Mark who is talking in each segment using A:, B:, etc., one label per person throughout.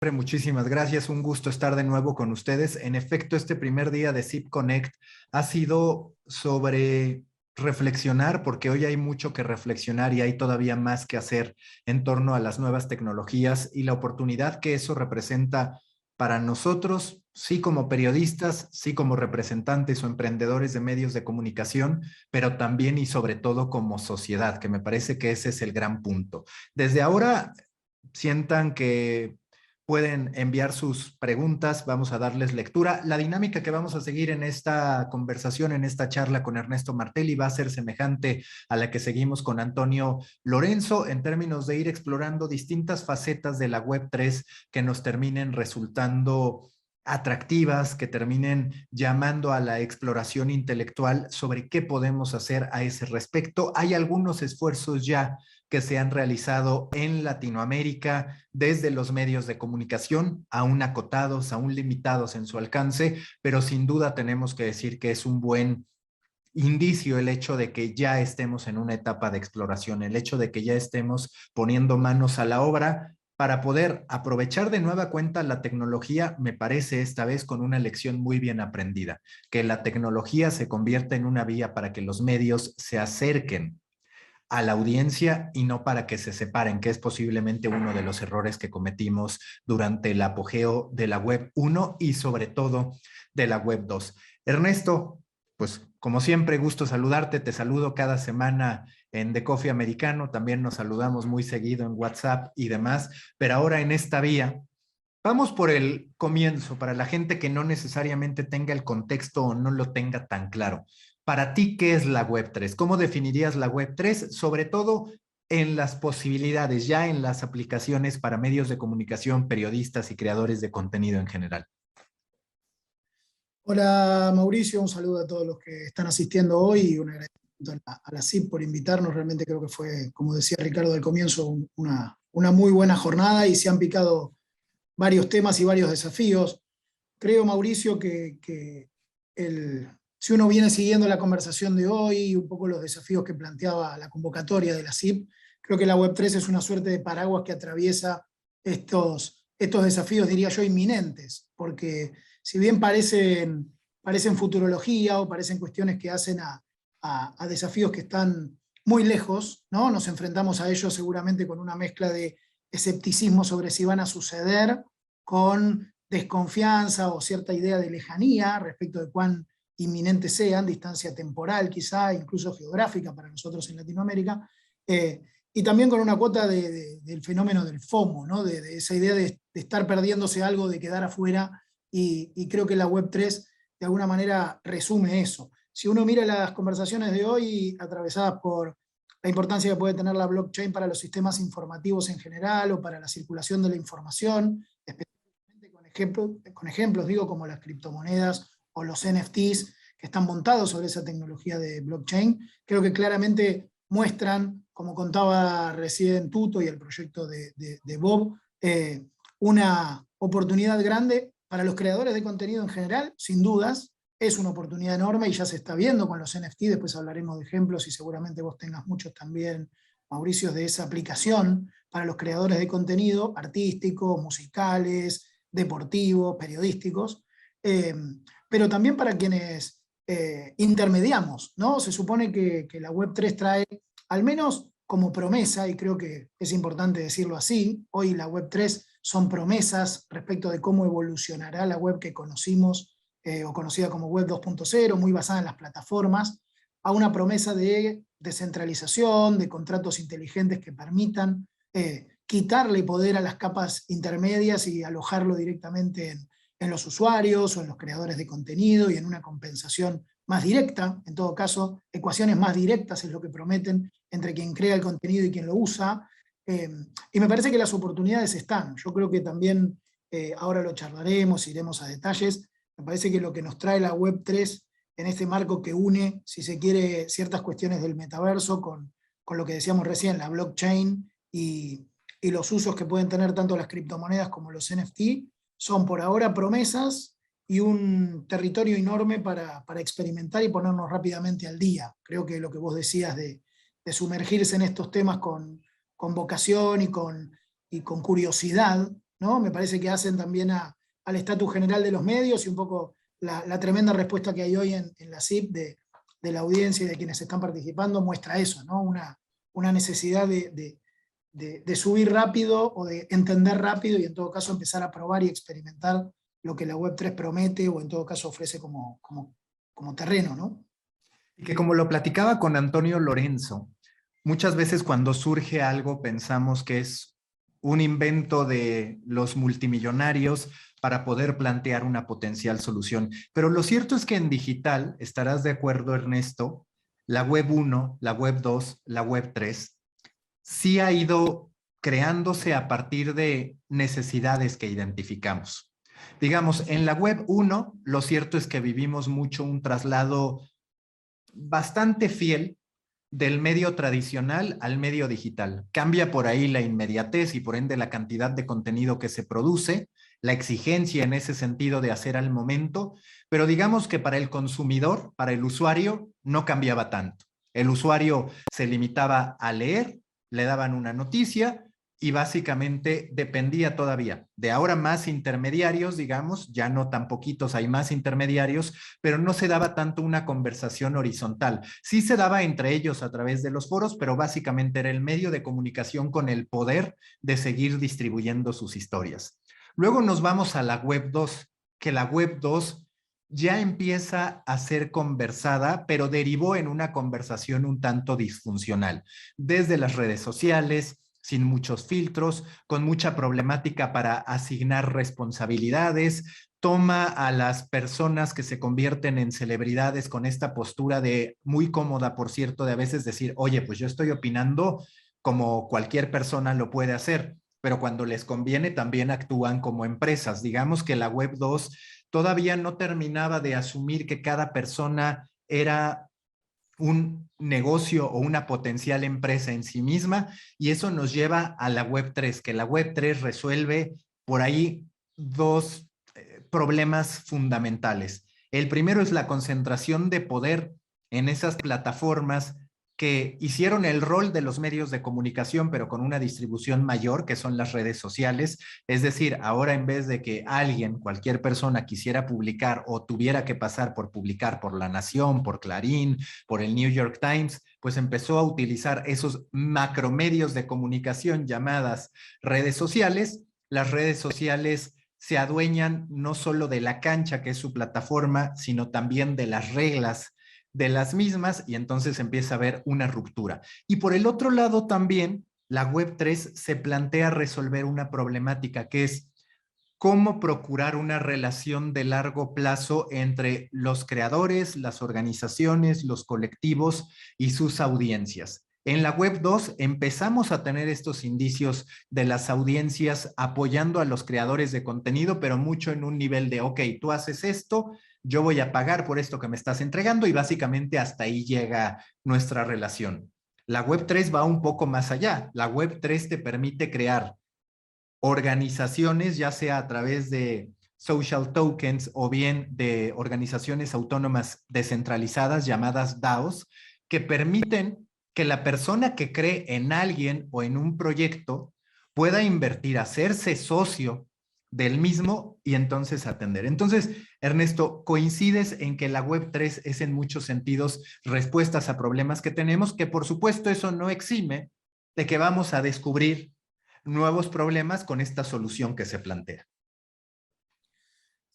A: Muchísimas gracias, un gusto estar de nuevo con ustedes. En efecto, este primer día de SIP Connect ha sido sobre reflexionar, porque hoy hay mucho que reflexionar y hay todavía más que hacer en torno a las nuevas tecnologías y la oportunidad que eso representa para nosotros, sí como periodistas, sí como representantes o emprendedores de medios de comunicación, pero también y sobre todo como sociedad, que me parece que ese es el gran punto. Desde ahora, sientan que pueden enviar sus preguntas, vamos a darles lectura. La dinámica que vamos a seguir en esta conversación, en esta charla con Ernesto Martelli, va a ser semejante a la que seguimos con Antonio Lorenzo, en términos de ir explorando distintas facetas de la Web3 que nos terminen resultando atractivas, que terminen llamando a la exploración intelectual sobre qué podemos hacer a ese respecto. Hay algunos esfuerzos ya que se han realizado en Latinoamérica desde los medios de comunicación, aún acotados, aún limitados en su alcance, pero sin duda tenemos que decir que es un buen indicio el hecho de que ya estemos en una etapa de exploración, el hecho de que ya estemos poniendo manos a la obra para poder aprovechar de nueva cuenta la tecnología, me parece esta vez con una lección muy bien aprendida, que la tecnología se convierta en una vía para que los medios se acerquen a la audiencia y no para que se separen, que es posiblemente uno de los errores que cometimos durante el apogeo de la web 1 y sobre todo de la web 2. Ernesto, pues como siempre, gusto saludarte, te saludo cada semana en The Coffee Americano, también nos saludamos muy seguido en WhatsApp y demás, pero ahora en esta vía vamos por el comienzo, para la gente que no necesariamente tenga el contexto o no lo tenga tan claro. Para ti, ¿qué es la Web3? ¿Cómo definirías la Web3? Sobre todo en las posibilidades, ya en las aplicaciones para medios de comunicación, periodistas y creadores de contenido en general.
B: Hola Mauricio, un saludo a todos los que están asistiendo hoy y un agradecimiento a la CIP por invitarnos. Realmente creo que fue, como decía Ricardo al comienzo, una muy buena jornada y se han picado varios temas y varios desafíos. Creo, Mauricio, si uno viene siguiendo la conversación de hoy y un poco los desafíos que planteaba la convocatoria de la CIP, creo que la Web3 es una suerte de paraguas que atraviesa estos desafíos, diría yo, inminentes, porque si bien parecen futurología o parecen cuestiones que hacen a desafíos que están muy lejos, ¿no? Nos enfrentamos a ellos seguramente con una mezcla de escepticismo sobre si van a suceder, con desconfianza o cierta idea de lejanía respecto de cuán inminentes sean, distancia temporal quizá, incluso geográfica para nosotros en Latinoamérica, y también con una cuota del fenómeno del FOMO, ¿no? de esa idea de estar perdiéndose algo, de quedar afuera, y creo que la Web3 de alguna manera resume eso. Si uno mira las conversaciones de hoy atravesadas por la importancia que puede tener la blockchain para los sistemas informativos en general o para la circulación de la información, especialmente con ejemplos digo, como las criptomonedas o los NFTs que están montados sobre esa tecnología de blockchain, creo que claramente muestran, como contaba recién Tuto y el proyecto de Bob, una oportunidad grande para los creadores de contenido en general, sin dudas. Es una oportunidad enorme y ya se está viendo con los NFT, después hablaremos de ejemplos y seguramente vos tengas muchos también, Mauricio, de esa aplicación para los creadores de contenido artísticos, musicales, deportivos, periodísticos, pero también para quienes intermediamos, ¿no? Se supone que la Web3 trae, al menos como promesa, y creo que es importante decirlo así, hoy la Web3 son promesas respecto de cómo evolucionará la web que conocimos, o conocida como Web 2.0, muy basada en las plataformas, a una promesa de descentralización, de contratos inteligentes que permitan quitarle poder a las capas intermedias y alojarlo directamente en los usuarios o en los creadores de contenido y en una compensación más directa, en todo caso, ecuaciones más directas es lo que prometen entre quien crea el contenido y quien lo usa, y me parece que las oportunidades están. Yo creo que también, ahora lo charlaremos, iremos a detalles, me parece que lo que nos trae la Web3 en este marco que une, si se quiere, ciertas cuestiones del metaverso con lo que decíamos recién, la blockchain y los usos que pueden tener tanto las criptomonedas como los NFT, son por ahora promesas y un territorio enorme para experimentar y ponernos rápidamente al día. Creo que lo que vos decías de sumergirse en estos temas con vocación y con curiosidad, ¿no? Me parece que hacen también al estatus general de los medios y un poco la tremenda respuesta que hay hoy en la CIP de la audiencia y de quienes están participando muestra eso, ¿no? Una necesidad de subir rápido o de entender rápido y en todo caso empezar a probar y experimentar lo que la Web3 promete o en todo caso ofrece como terreno, ¿no?
A: Y que como lo platicaba con Antonio Lorenzo, muchas veces cuando surge algo pensamos que es un invento de los multimillonarios para poder plantear una potencial solución. Pero lo cierto es que en digital, estarás de acuerdo, Ernesto, la web 1, la web 2, la web 3, sí ha ido creándose a partir de necesidades que identificamos. Digamos, en la web 1, lo cierto es que vivimos mucho un traslado bastante fiel del medio tradicional al medio digital. Cambia por ahí la inmediatez y por ende la cantidad de contenido que se produce, la exigencia en ese sentido de hacer al momento, pero digamos que para el consumidor, para el usuario, no cambiaba tanto. El usuario se limitaba a leer, le daban una noticia y básicamente dependía todavía de ahora más intermediarios, digamos, ya no tan poquitos, hay más intermediarios, pero no se daba tanto una conversación horizontal. Sí se daba entre ellos a través de los foros, pero básicamente era el medio de comunicación con el poder de seguir distribuyendo sus historias. Luego nos vamos a la web 2, que la web 2 ya empieza a ser conversada, pero derivó en una conversación un tanto disfuncional, desde las redes sociales, sin muchos filtros, con mucha problemática para asignar responsabilidades, toma a las personas que se convierten en celebridades con esta postura de muy cómoda, por cierto, de a veces decir, oye, pues yo estoy opinando como cualquier persona lo puede hacer, pero cuando les conviene también actúan como empresas. Digamos que la web 2 todavía no terminaba de asumir que cada persona era un negocio o una potencial empresa en sí misma, y eso nos lleva a la web 3, que la web 3 resuelve por ahí dos problemas fundamentales. El primero es la concentración de poder en esas plataformas que hicieron el rol de los medios de comunicación, pero con una distribución mayor, que son las redes sociales. Es decir, ahora en vez de que alguien, cualquier persona quisiera publicar o tuviera que pasar por publicar por La Nación, por Clarín, por el New York Times, pues empezó a utilizar esos macromedios de comunicación llamadas redes sociales. Las redes sociales se adueñan no solo de la cancha, que es su plataforma, sino también de las reglas de las mismas, y entonces empieza a haber una ruptura. Y por el otro lado también, la web 3 se plantea resolver una problemática que es cómo procurar una relación de largo plazo entre los creadores, las organizaciones, los colectivos y sus audiencias. En la web 2 empezamos a tener estos indicios de las audiencias apoyando a los creadores de contenido, pero mucho en un nivel de, ok, tú haces esto, yo voy a pagar por esto que me estás entregando, y básicamente hasta ahí llega nuestra relación. La web 3 va un poco más allá. La web 3 te permite crear organizaciones, ya sea a través de social tokens o bien de organizaciones autónomas descentralizadas llamadas DAOs, que permiten que la persona que cree en alguien o en un proyecto pueda invertir, hacerse socio del mismo y entonces atender. Entonces, Ernesto, coincides en que la web 3 es en muchos sentidos respuestas a problemas que tenemos, que por supuesto eso no exime de que vamos a descubrir nuevos problemas con esta solución que se plantea.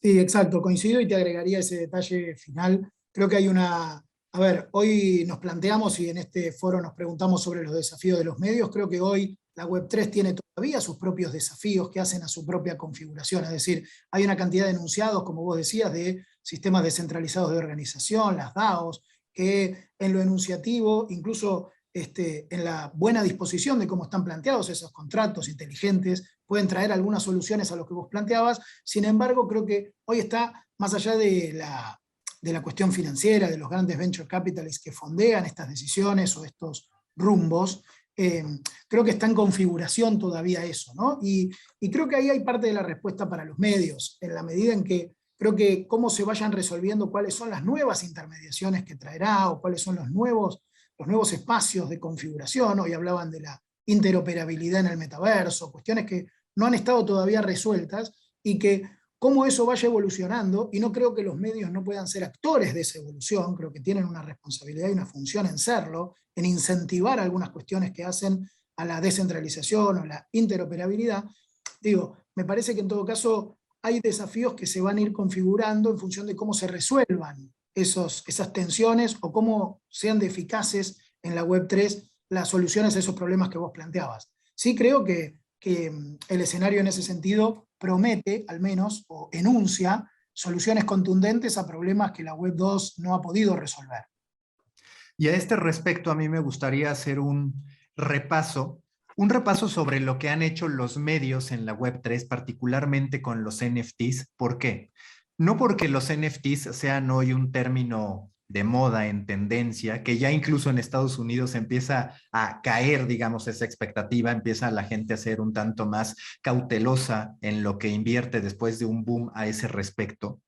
B: Sí, exacto, coincido y te agregaría ese detalle final. Creo que hay a ver, hoy nos planteamos y en este foro nos preguntamos sobre los desafíos de los medios. Creo que hoy la Web3 tiene todavía sus propios desafíos que hacen a su propia configuración. Es decir, hay una cantidad de enunciados, como vos decías, de sistemas descentralizados de organización, las DAOs, que en lo enunciativo, incluso en la buena disposición de cómo están planteados esos contratos inteligentes, pueden traer algunas soluciones a lo que vos planteabas. Sin embargo, creo que hoy está más allá de la cuestión financiera, de los grandes venture capitalists que fondean estas decisiones o estos rumbos, creo que está en configuración todavía eso, ¿no? Y creo que ahí hay parte de la respuesta para los medios, en la medida en que creo que cómo se vayan resolviendo cuáles son las nuevas intermediaciones que traerá o cuáles son los nuevos espacios de configuración. Hoy hablaban de la interoperabilidad en el metaverso, cuestiones que no han estado todavía resueltas y que cómo eso vaya evolucionando, y no creo que los medios no puedan ser actores de esa evolución, creo que tienen una responsabilidad y una función en serlo, en incentivar algunas cuestiones que hacen a la descentralización o la interoperabilidad. Digo, me parece que en todo caso hay desafíos que se van a ir configurando en función de cómo se resuelvan esas tensiones o cómo sean de eficaces en la Web3 las soluciones a esos problemas que vos planteabas. Sí creo que el escenario en ese sentido promete, al menos, o enuncia soluciones contundentes a problemas que la Web2 no ha podido resolver.
A: Y a este respecto, a mí me gustaría hacer repaso, un repaso sobre lo que han hecho los medios en la Web3, particularmente con los NFTs. ¿Por qué? No porque los NFTs sean hoy un término de moda, en tendencia, que ya incluso en Estados Unidos empieza a caer, digamos, esa expectativa, empieza la gente a ser un tanto más cautelosa en lo que invierte después de un boom a ese respecto,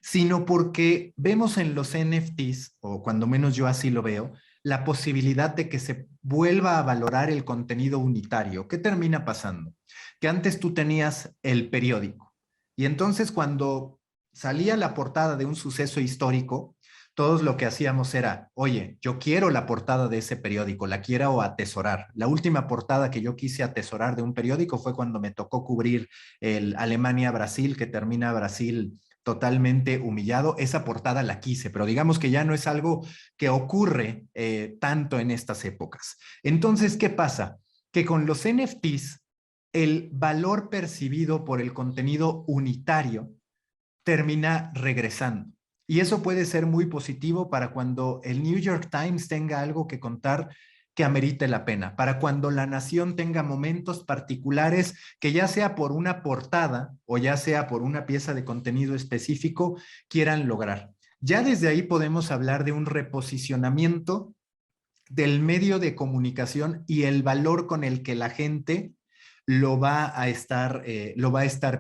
A: sino porque vemos en los NFTs, o cuando menos yo así lo veo, la posibilidad de que se vuelva a valorar el contenido unitario. ¿Qué termina pasando? Que antes tú tenías el periódico y entonces cuando salía la portada de un suceso histórico, todos lo que hacíamos era, oye, yo quiero la portada de ese periódico, la quiero atesorar. La última portada que yo quise atesorar de un periódico fue cuando me tocó cubrir el Alemania-Brasil, que termina Brasil totalmente humillado. Esa portada la quise, pero digamos que ya no es algo que ocurre tanto en estas épocas. Entonces, ¿qué pasa? Que con los NFTs, el valor percibido por el contenido unitario termina regresando. Y eso puede ser muy positivo para cuando el New York Times tenga algo que contar que amerite la pena, para cuando la nación tenga momentos particulares que ya sea por una portada o ya sea por una pieza de contenido específico quieran lograr. Ya desde ahí podemos hablar de un reposicionamiento del medio de comunicación y el valor con el que la gente lo va a estar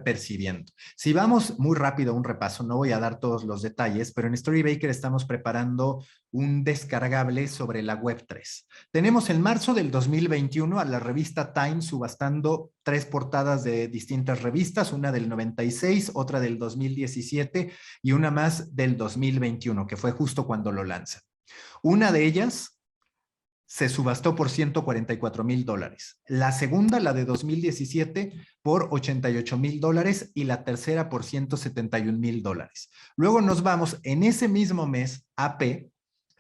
A: percibiendo. Si vamos muy rápido a un repaso, no voy a dar todos los detalles, pero en Storybaker estamos preparando un descargable sobre la Web3. Tenemos en marzo del 2021 a la revista Time subastando 3 portadas de distintas revistas, una del 96, otra del 2017 y una más del 2021, que fue justo cuando lo lanza. Una de ellas se subastó por $144,000. La segunda, la de 2017, por $88,000 y la tercera por $171,000. Luego nos vamos, en ese mismo mes, AP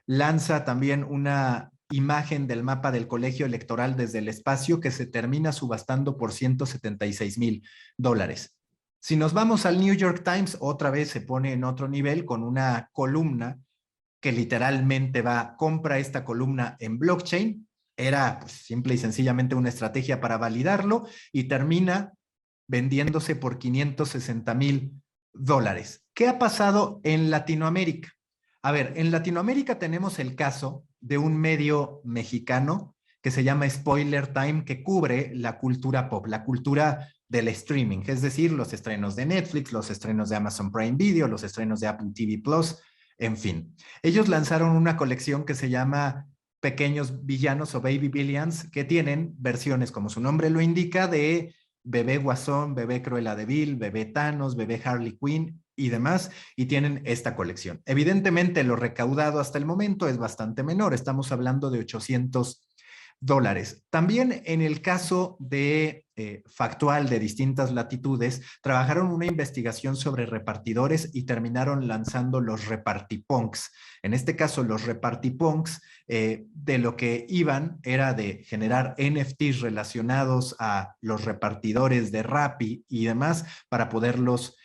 A: lanza también una imagen del mapa del colegio electoral desde el espacio que se termina subastando por $176,000. Si nos vamos al New York Times, otra vez se pone en otro nivel con una columna que literalmente compra esta columna en blockchain, era pues, simple y sencillamente una estrategia para validarlo y termina vendiéndose por $560,000. ¿Qué ha pasado en Latinoamérica? A ver, en Latinoamérica tenemos el caso de un medio mexicano que se llama Spoiler Time, que cubre la cultura pop, la cultura del streaming, es decir, los estrenos de Netflix, los estrenos de Amazon Prime Video, los estrenos de Apple TV Plus, en fin. Ellos lanzaron una colección que se llama Pequeños Villanos o Baby Villains, que tienen versiones, como su nombre lo indica, de Bebé Guasón, Bebé Cruella de Vil, Bebé Thanos, Bebé Harley Quinn y demás, y tienen esta colección. Evidentemente, lo recaudado hasta el momento es bastante menor, estamos hablando de $800. También en el caso de Factual de distintas latitudes, trabajaron una investigación sobre repartidores y terminaron lanzando los repartipunks. En este caso, los repartipunks de lo que iban era de generar NFTs relacionados a los repartidores de Rappi y demás para poderlos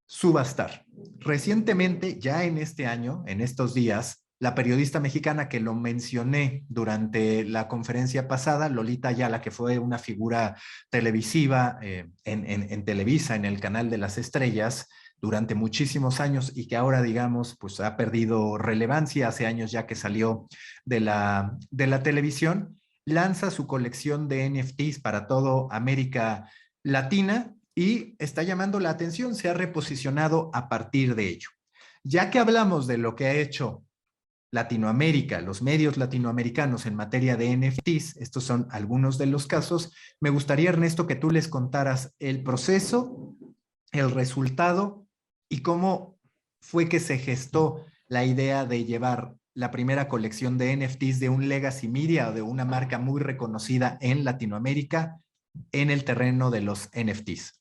A: subastar. Recientemente, ya en este año, en estos días, la periodista mexicana que lo mencioné durante la conferencia pasada, Lolita Ayala, que fue una figura televisiva en Televisa, en el canal de las estrellas, durante muchísimos años y que ahora, digamos, pues ha perdido relevancia, hace años ya que salió de la televisión, lanza su colección de NFTs para toda América Latina y está llamando la atención, se ha reposicionado a partir de ello. Ya que hablamos de lo que ha hecho Latinoamérica, los medios latinoamericanos en materia de NFTs, estos son algunos de los casos. Me gustaría, Ernesto, que tú les contaras el proceso, el resultado y cómo fue que se gestó la idea de llevar la primera colección de NFTs de un legacy media o de una marca muy reconocida en Latinoamérica en el terreno de los NFTs.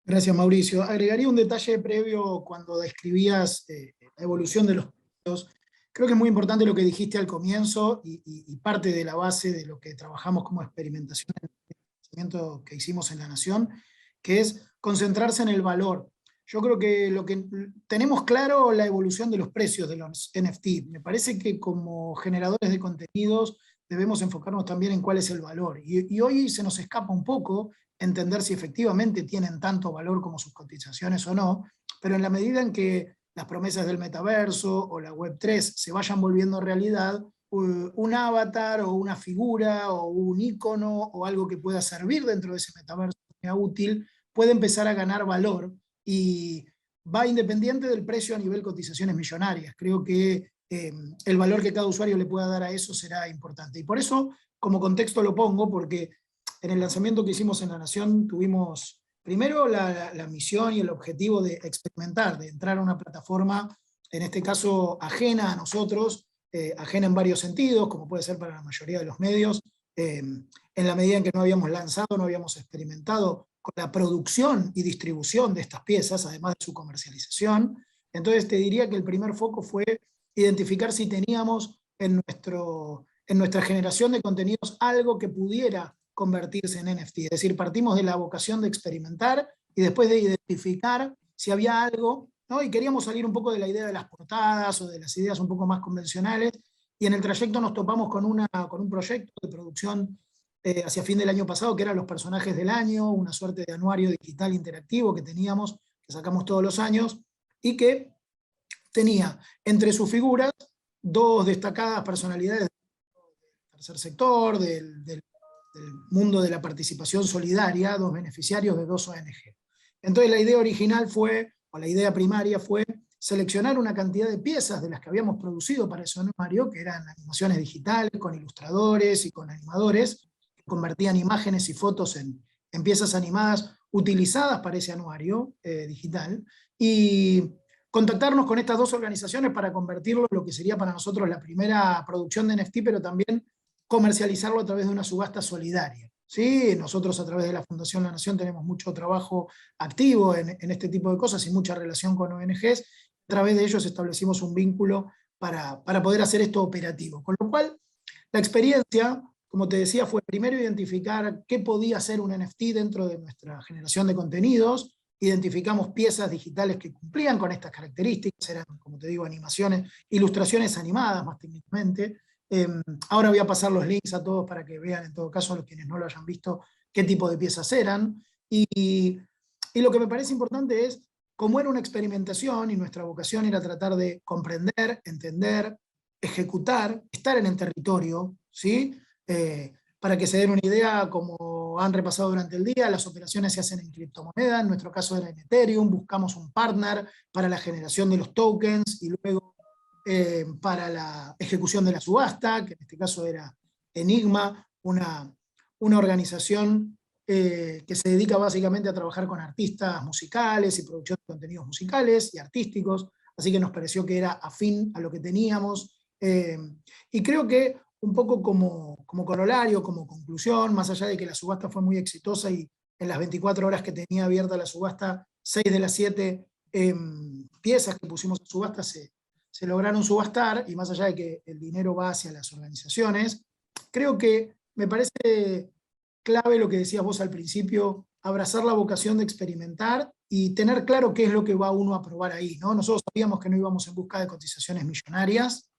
B: Gracias, Mauricio. Agregaría un detalle previo cuando describías la evolución de los precios. Creo que es muy importante lo que dijiste al comienzo y parte de la base de lo que trabajamos como experimentación en el lanzamiento que hicimos en La Nación, que es concentrarse en el valor. Yo creo que lo que tenemos claro la evolución de los precios de los NFT. Me parece que como generadores de contenidos debemos enfocarnos también en cuál es el valor. Y hoy se nos escapa un poco entender si efectivamente tienen tanto valor como sus cotizaciones o no, pero en la medida en que las promesas del metaverso o la Web3 se vayan volviendo realidad, un avatar o una figura o un icono o algo que pueda servir dentro de ese metaverso sea útil, puede empezar a ganar valor y va independiente del precio a nivel cotizaciones millonarias. Creo que el valor que cada usuario le pueda dar a eso será importante. Y por eso, como contexto lo pongo, porque en el lanzamiento que hicimos en La Nación tuvimos primero la misión y el objetivo de experimentar, de entrar a una plataforma, en este caso ajena a nosotros, ajena en varios sentidos, como puede ser para la mayoría de los medios, en la medida en que no habíamos lanzado, no habíamos experimentado con la producción y distribución de estas piezas, además de su comercialización. Entonces te diría que el primer foco fue identificar si teníamos en nuestra generación de contenidos algo que pudiera convertirse en NFT. Es decir, partimos de la vocación de experimentar y después de identificar si había algo, ¿no? Y queríamos salir un poco de la idea de las portadas o de las ideas un poco más convencionales, y en el trayecto nos topamos con un proyecto de producción hacia fin del año pasado, que eran los personajes del año, una suerte de anuario digital interactivo que teníamos, que sacamos todos los años, y que tenía entre sus figuras dos destacadas personalidades del tercer sector, del mundo de la participación solidaria, dos beneficiarios de dos ONG. Entonces la idea original fue, o la idea primaria fue, seleccionar una cantidad de piezas de las que habíamos producido para ese anuario, que eran animaciones digitales, con ilustradores y con animadores, que convertían imágenes y fotos en piezas animadas utilizadas para ese anuario digital, y contactarnos con estas dos organizaciones para convertirlo en lo que sería para nosotros la primera producción de NFT, pero también comercializarlo a través de una subasta solidaria. ¿Sí? Nosotros a través de la Fundación La Nación tenemos mucho trabajo activo en este tipo de cosas y mucha relación con ONGs. A través de ellos establecimos un vínculo para poder hacer esto operativo. Con lo cual, la experiencia, como te decía, fue primero identificar qué podía ser un NFT dentro de nuestra generación de contenidos. Identificamos piezas digitales que cumplían con estas características, eran, como te digo, animaciones, ilustraciones animadas más técnicamente. Ahora voy a pasar los links a todos para que vean, en todo caso, los quienes no lo hayan visto, qué tipo de piezas eran. Y lo que me parece importante es, como era una experimentación y nuestra vocación era tratar de comprender, entender, ejecutar, estar en el territorio, ¿sí? Para que se den una idea, como han repasado durante el día, las operaciones se hacen en criptomoneda, en nuestro caso era en Ethereum, buscamos un partner para la generación de los tokens y luego para la ejecución de la subasta, que en este caso era Enigma, una organización que se dedica básicamente a trabajar con artistas musicales y producción de contenidos musicales y artísticos, así que nos pareció que era afín a lo que teníamos, y creo que un poco como corolario, como conclusión, más allá de que la subasta fue muy exitosa y en las 24 horas que tenía abierta la subasta, 6 de las 7 piezas que pusimos en subasta se lograron subastar, y más allá de que el dinero va hacia las organizaciones, creo que me parece clave lo que decías vos al principio, abrazar la vocación de experimentar y tener claro qué es lo que va uno a probar ahí, ¿no? Nosotros sabíamos que no íbamos en busca de cotizaciones millonarias,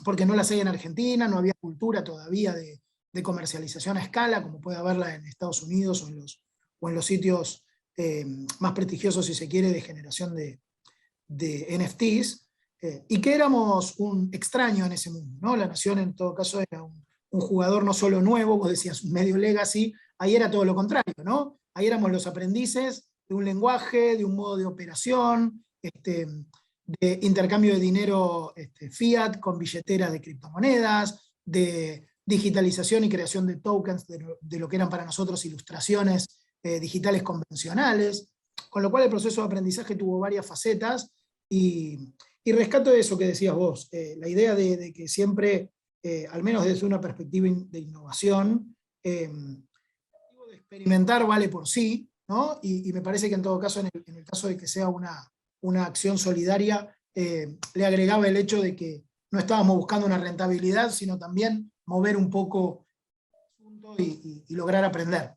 B: porque no las hay en Argentina, no había cultura todavía de comercialización a escala, como puede haberla en Estados Unidos o en los sitios más prestigiosos, si se quiere, de generación de NFTs, y que éramos un extraño en ese mundo, ¿no? La Nación en todo caso era un jugador no solo nuevo, vos decías un medio legacy, ahí era todo lo contrario, ¿no? Ahí éramos los aprendices de un lenguaje, de un modo de operación, de intercambio de dinero fiat con billeteras de criptomonedas, de digitalización y creación de tokens de lo que eran para nosotros ilustraciones digitales convencionales, con lo cual el proceso de aprendizaje tuvo varias facetas y rescato eso que decías vos, la idea de que siempre, al menos desde una perspectiva de innovación, de experimentar vale por sí, ¿no? Y me parece que en todo caso, en el caso de que sea una acción solidaria, le agregaba el hecho de que no estábamos buscando una rentabilidad, sino también mover un poco el asunto y lograr aprender.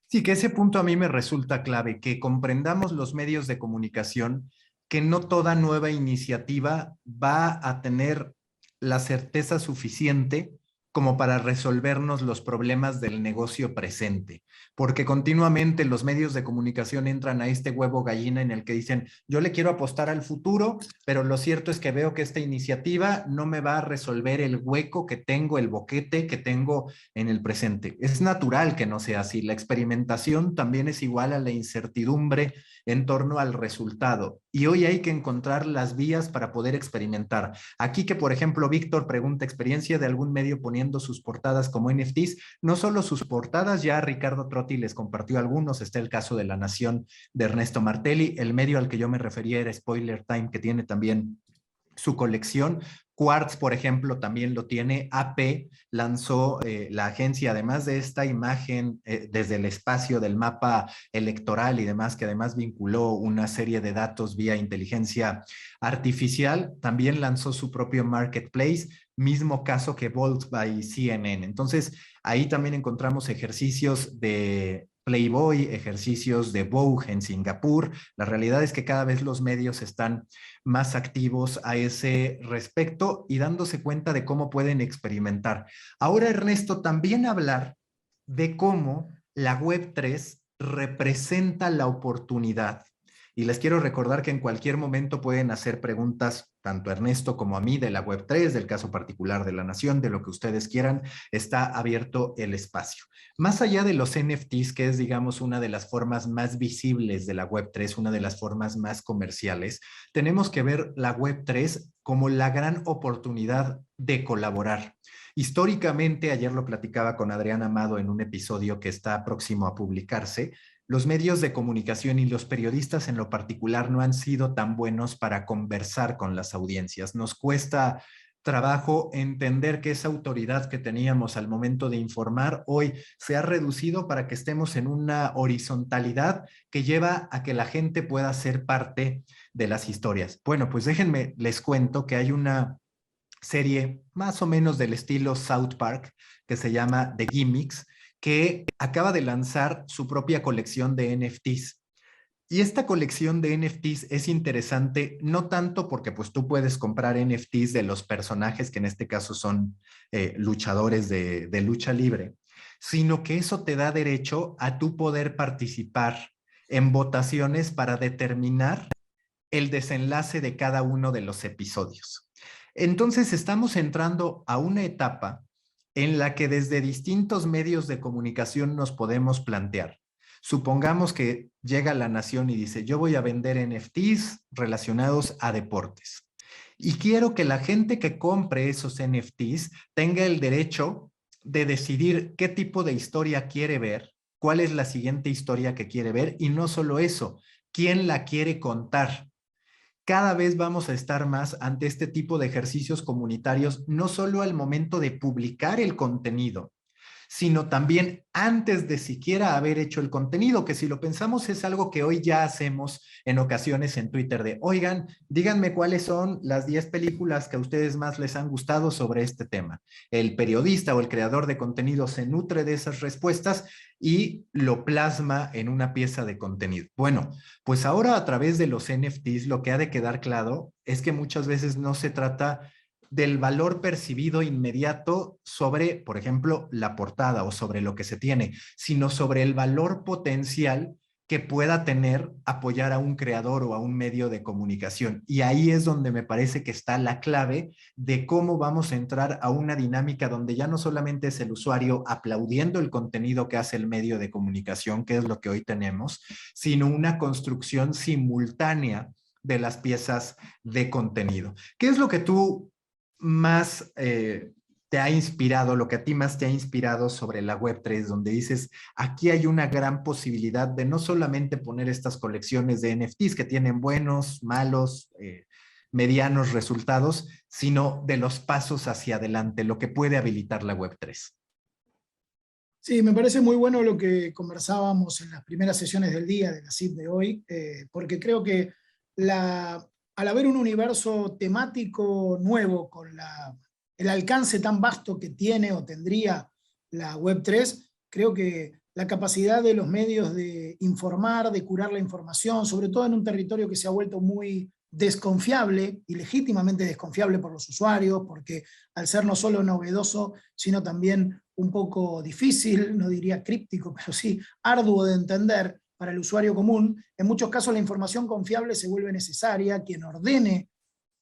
A: Sí, que ese punto a mí me resulta clave, que comprendamos los medios de comunicación, que no toda nueva iniciativa va a tener la certeza suficiente como para resolvernos los problemas del negocio presente, porque continuamente los medios de comunicación entran a este huevo gallina en el que dicen, yo le quiero apostar al futuro, pero lo cierto es que veo que esta iniciativa no me va a resolver el hueco que tengo, el boquete que tengo en el presente. Es natural que no sea así. La experimentación también es igual a la incertidumbre en torno al resultado. Y hoy hay que encontrar las vías para poder experimentar. Aquí que, por ejemplo, Víctor pregunta experiencia de algún medio poniendo sus portadas como NFTs. No solo sus portadas, ya Ricardo Trotti les compartió algunos. Está el caso de La Nación de Ernesto Martelli. El medio al que yo me refería era Spoiler Time, que tiene también su colección. Quartz, por ejemplo, también lo tiene. AP lanzó la agencia, además de esta imagen desde el espacio del mapa electoral y demás, que además vinculó una serie de datos vía inteligencia artificial, también lanzó su propio marketplace, mismo caso que Volt by CNN. Entonces, ahí también encontramos ejercicios de Playboy, ejercicios de Vogue en Singapur. La realidad es que cada vez los medios están más activos a ese respecto y dándose cuenta de cómo pueden experimentar. Ahora, Ernesto, también hablar de cómo la Web3 representa la oportunidad. Y les quiero recordar que en cualquier momento pueden hacer preguntas, tanto a Ernesto como a mí, de la Web3, del caso particular de La Nación, de lo que ustedes quieran, está abierto el espacio. Más allá de los NFTs, que es, digamos, una de las formas más visibles de la Web3, una de las formas más comerciales, tenemos que ver la Web3 como la gran oportunidad de colaborar. Históricamente, ayer lo platicaba con Adrián Amado en un episodio que está próximo a publicarse, los medios de comunicación y los periodistas en lo particular no han sido tan buenos para conversar con las audiencias. Nos cuesta trabajo entender que esa autoridad que teníamos al momento de informar hoy se ha reducido para que estemos en una horizontalidad que lleva a que la gente pueda ser parte de las historias. Bueno, pues déjenme, les cuento que hay una serie más o menos del estilo South Park que se llama The Gimmicks, que acaba de lanzar su propia colección de NFTs. Y esta colección de NFTs es interesante, no tanto porque pues tú puedes comprar NFTs de los personajes, que en este caso son luchadores de lucha libre, sino que eso te da derecho a tú poder participar en votaciones para determinar el desenlace de cada uno de los episodios. Entonces estamos entrando a una etapa en la que desde distintos medios de comunicación nos podemos plantear. Supongamos que llega La Nación y dice, yo voy a vender NFTs relacionados a deportes. Y quiero que la gente que compre esos NFTs tenga el derecho de decidir qué tipo de historia quiere ver, cuál es la siguiente historia que quiere ver, y no solo eso, quién la quiere contar. Cada vez vamos a estar más ante este tipo de ejercicios comunitarios, no solo al momento de publicar el contenido, sino también antes de siquiera haber hecho el contenido, que si lo pensamos es algo que hoy ya hacemos en ocasiones en Twitter de, oigan, díganme cuáles son las 10 películas que a ustedes más les han gustado sobre este tema. El periodista o el creador de contenido se nutre de esas respuestas y lo plasma en una pieza de contenido. Bueno, pues ahora a través de los NFTs lo que ha de quedar claro es que muchas veces no se trata del valor percibido inmediato sobre, por ejemplo, la portada o sobre lo que se tiene, sino sobre el valor potencial que pueda tener apoyar a un creador o a un medio de comunicación. Y ahí es donde me parece que está la clave de cómo vamos a entrar a una dinámica donde ya no solamente es el usuario aplaudiendo el contenido que hace el medio de comunicación, que es lo que hoy tenemos, sino una construcción simultánea de las piezas de contenido. ¿Qué es lo que tú más te ha inspirado, lo que a ti más te ha inspirado sobre la Web3, donde dices, aquí hay una gran posibilidad de no solamente poner estas colecciones de NFTs que tienen buenos, malos, medianos resultados, sino de los pasos hacia adelante, lo que puede habilitar la Web3?
B: Sí, me parece muy bueno lo que conversábamos en las primeras sesiones del día de la CIP de hoy, porque creo que al haber un universo temático nuevo con el alcance tan vasto que tiene o tendría la Web3, creo que la capacidad de los medios de informar, de curar la información, sobre todo en un territorio que se ha vuelto muy desconfiable y legítimamente desconfiable por los usuarios, porque al ser no solo novedoso, sino también un poco difícil, no diría críptico, pero sí arduo de entender para el usuario común, en muchos casos la información confiable se vuelve necesaria, quien ordene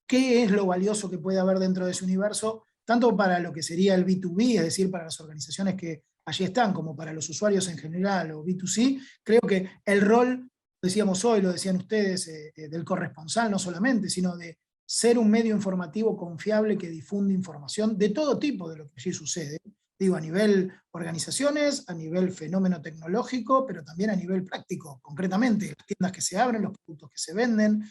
B: qué es lo valioso que puede haber dentro de ese universo, tanto para lo que sería el B2B, es decir, para las organizaciones que allí están, como para los usuarios en general o B2C, creo que el rol, decíamos hoy, lo decían ustedes, del corresponsal no solamente, sino de ser un medio informativo confiable que difunde información de todo tipo de lo que allí sucede, digo, a nivel organizaciones, a nivel fenómeno tecnológico, pero también a nivel práctico, concretamente, las tiendas que se abren, los productos que se venden,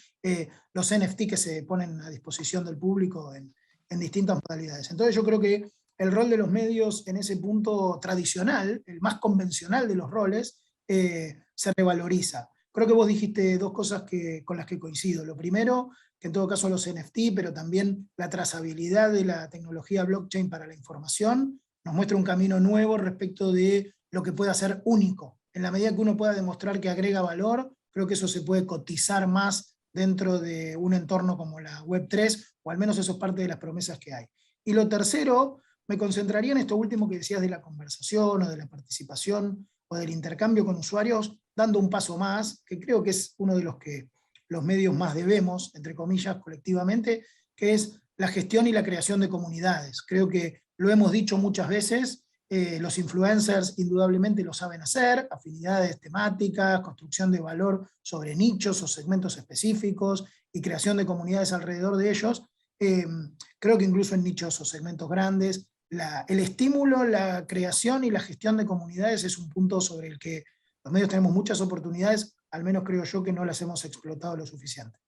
B: los NFT que se ponen a disposición del público en distintas modalidades. Entonces yo creo que el rol de los medios en ese punto tradicional, el más convencional de los roles, se revaloriza. Creo que vos dijiste dos cosas con las que coincido. Lo primero, que en todo caso los NFT, pero también la trazabilidad de la tecnología blockchain para la información, nos muestra un camino nuevo respecto de lo que puede ser único. En la medida que uno pueda demostrar que agrega valor, creo que eso se puede cotizar más dentro de un entorno como la Web3, o al menos eso es parte de las promesas que hay. Y lo tercero, me concentraría en esto último que decías de la conversación o de la participación o del intercambio con usuarios, dando un paso más, que creo que es uno de los que los medios más debemos, entre comillas, colectivamente, que es la gestión y la creación de comunidades. Creo que lo hemos dicho muchas veces, los influencers indudablemente lo saben hacer, afinidades temáticas, construcción de valor sobre nichos o segmentos específicos y creación de comunidades alrededor de ellos. Creo que incluso en nichos o segmentos grandes, el estímulo, la creación y la gestión de comunidades es un punto sobre el que los medios tenemos muchas oportunidades, al menos creo yo que no las hemos explotado lo suficiente.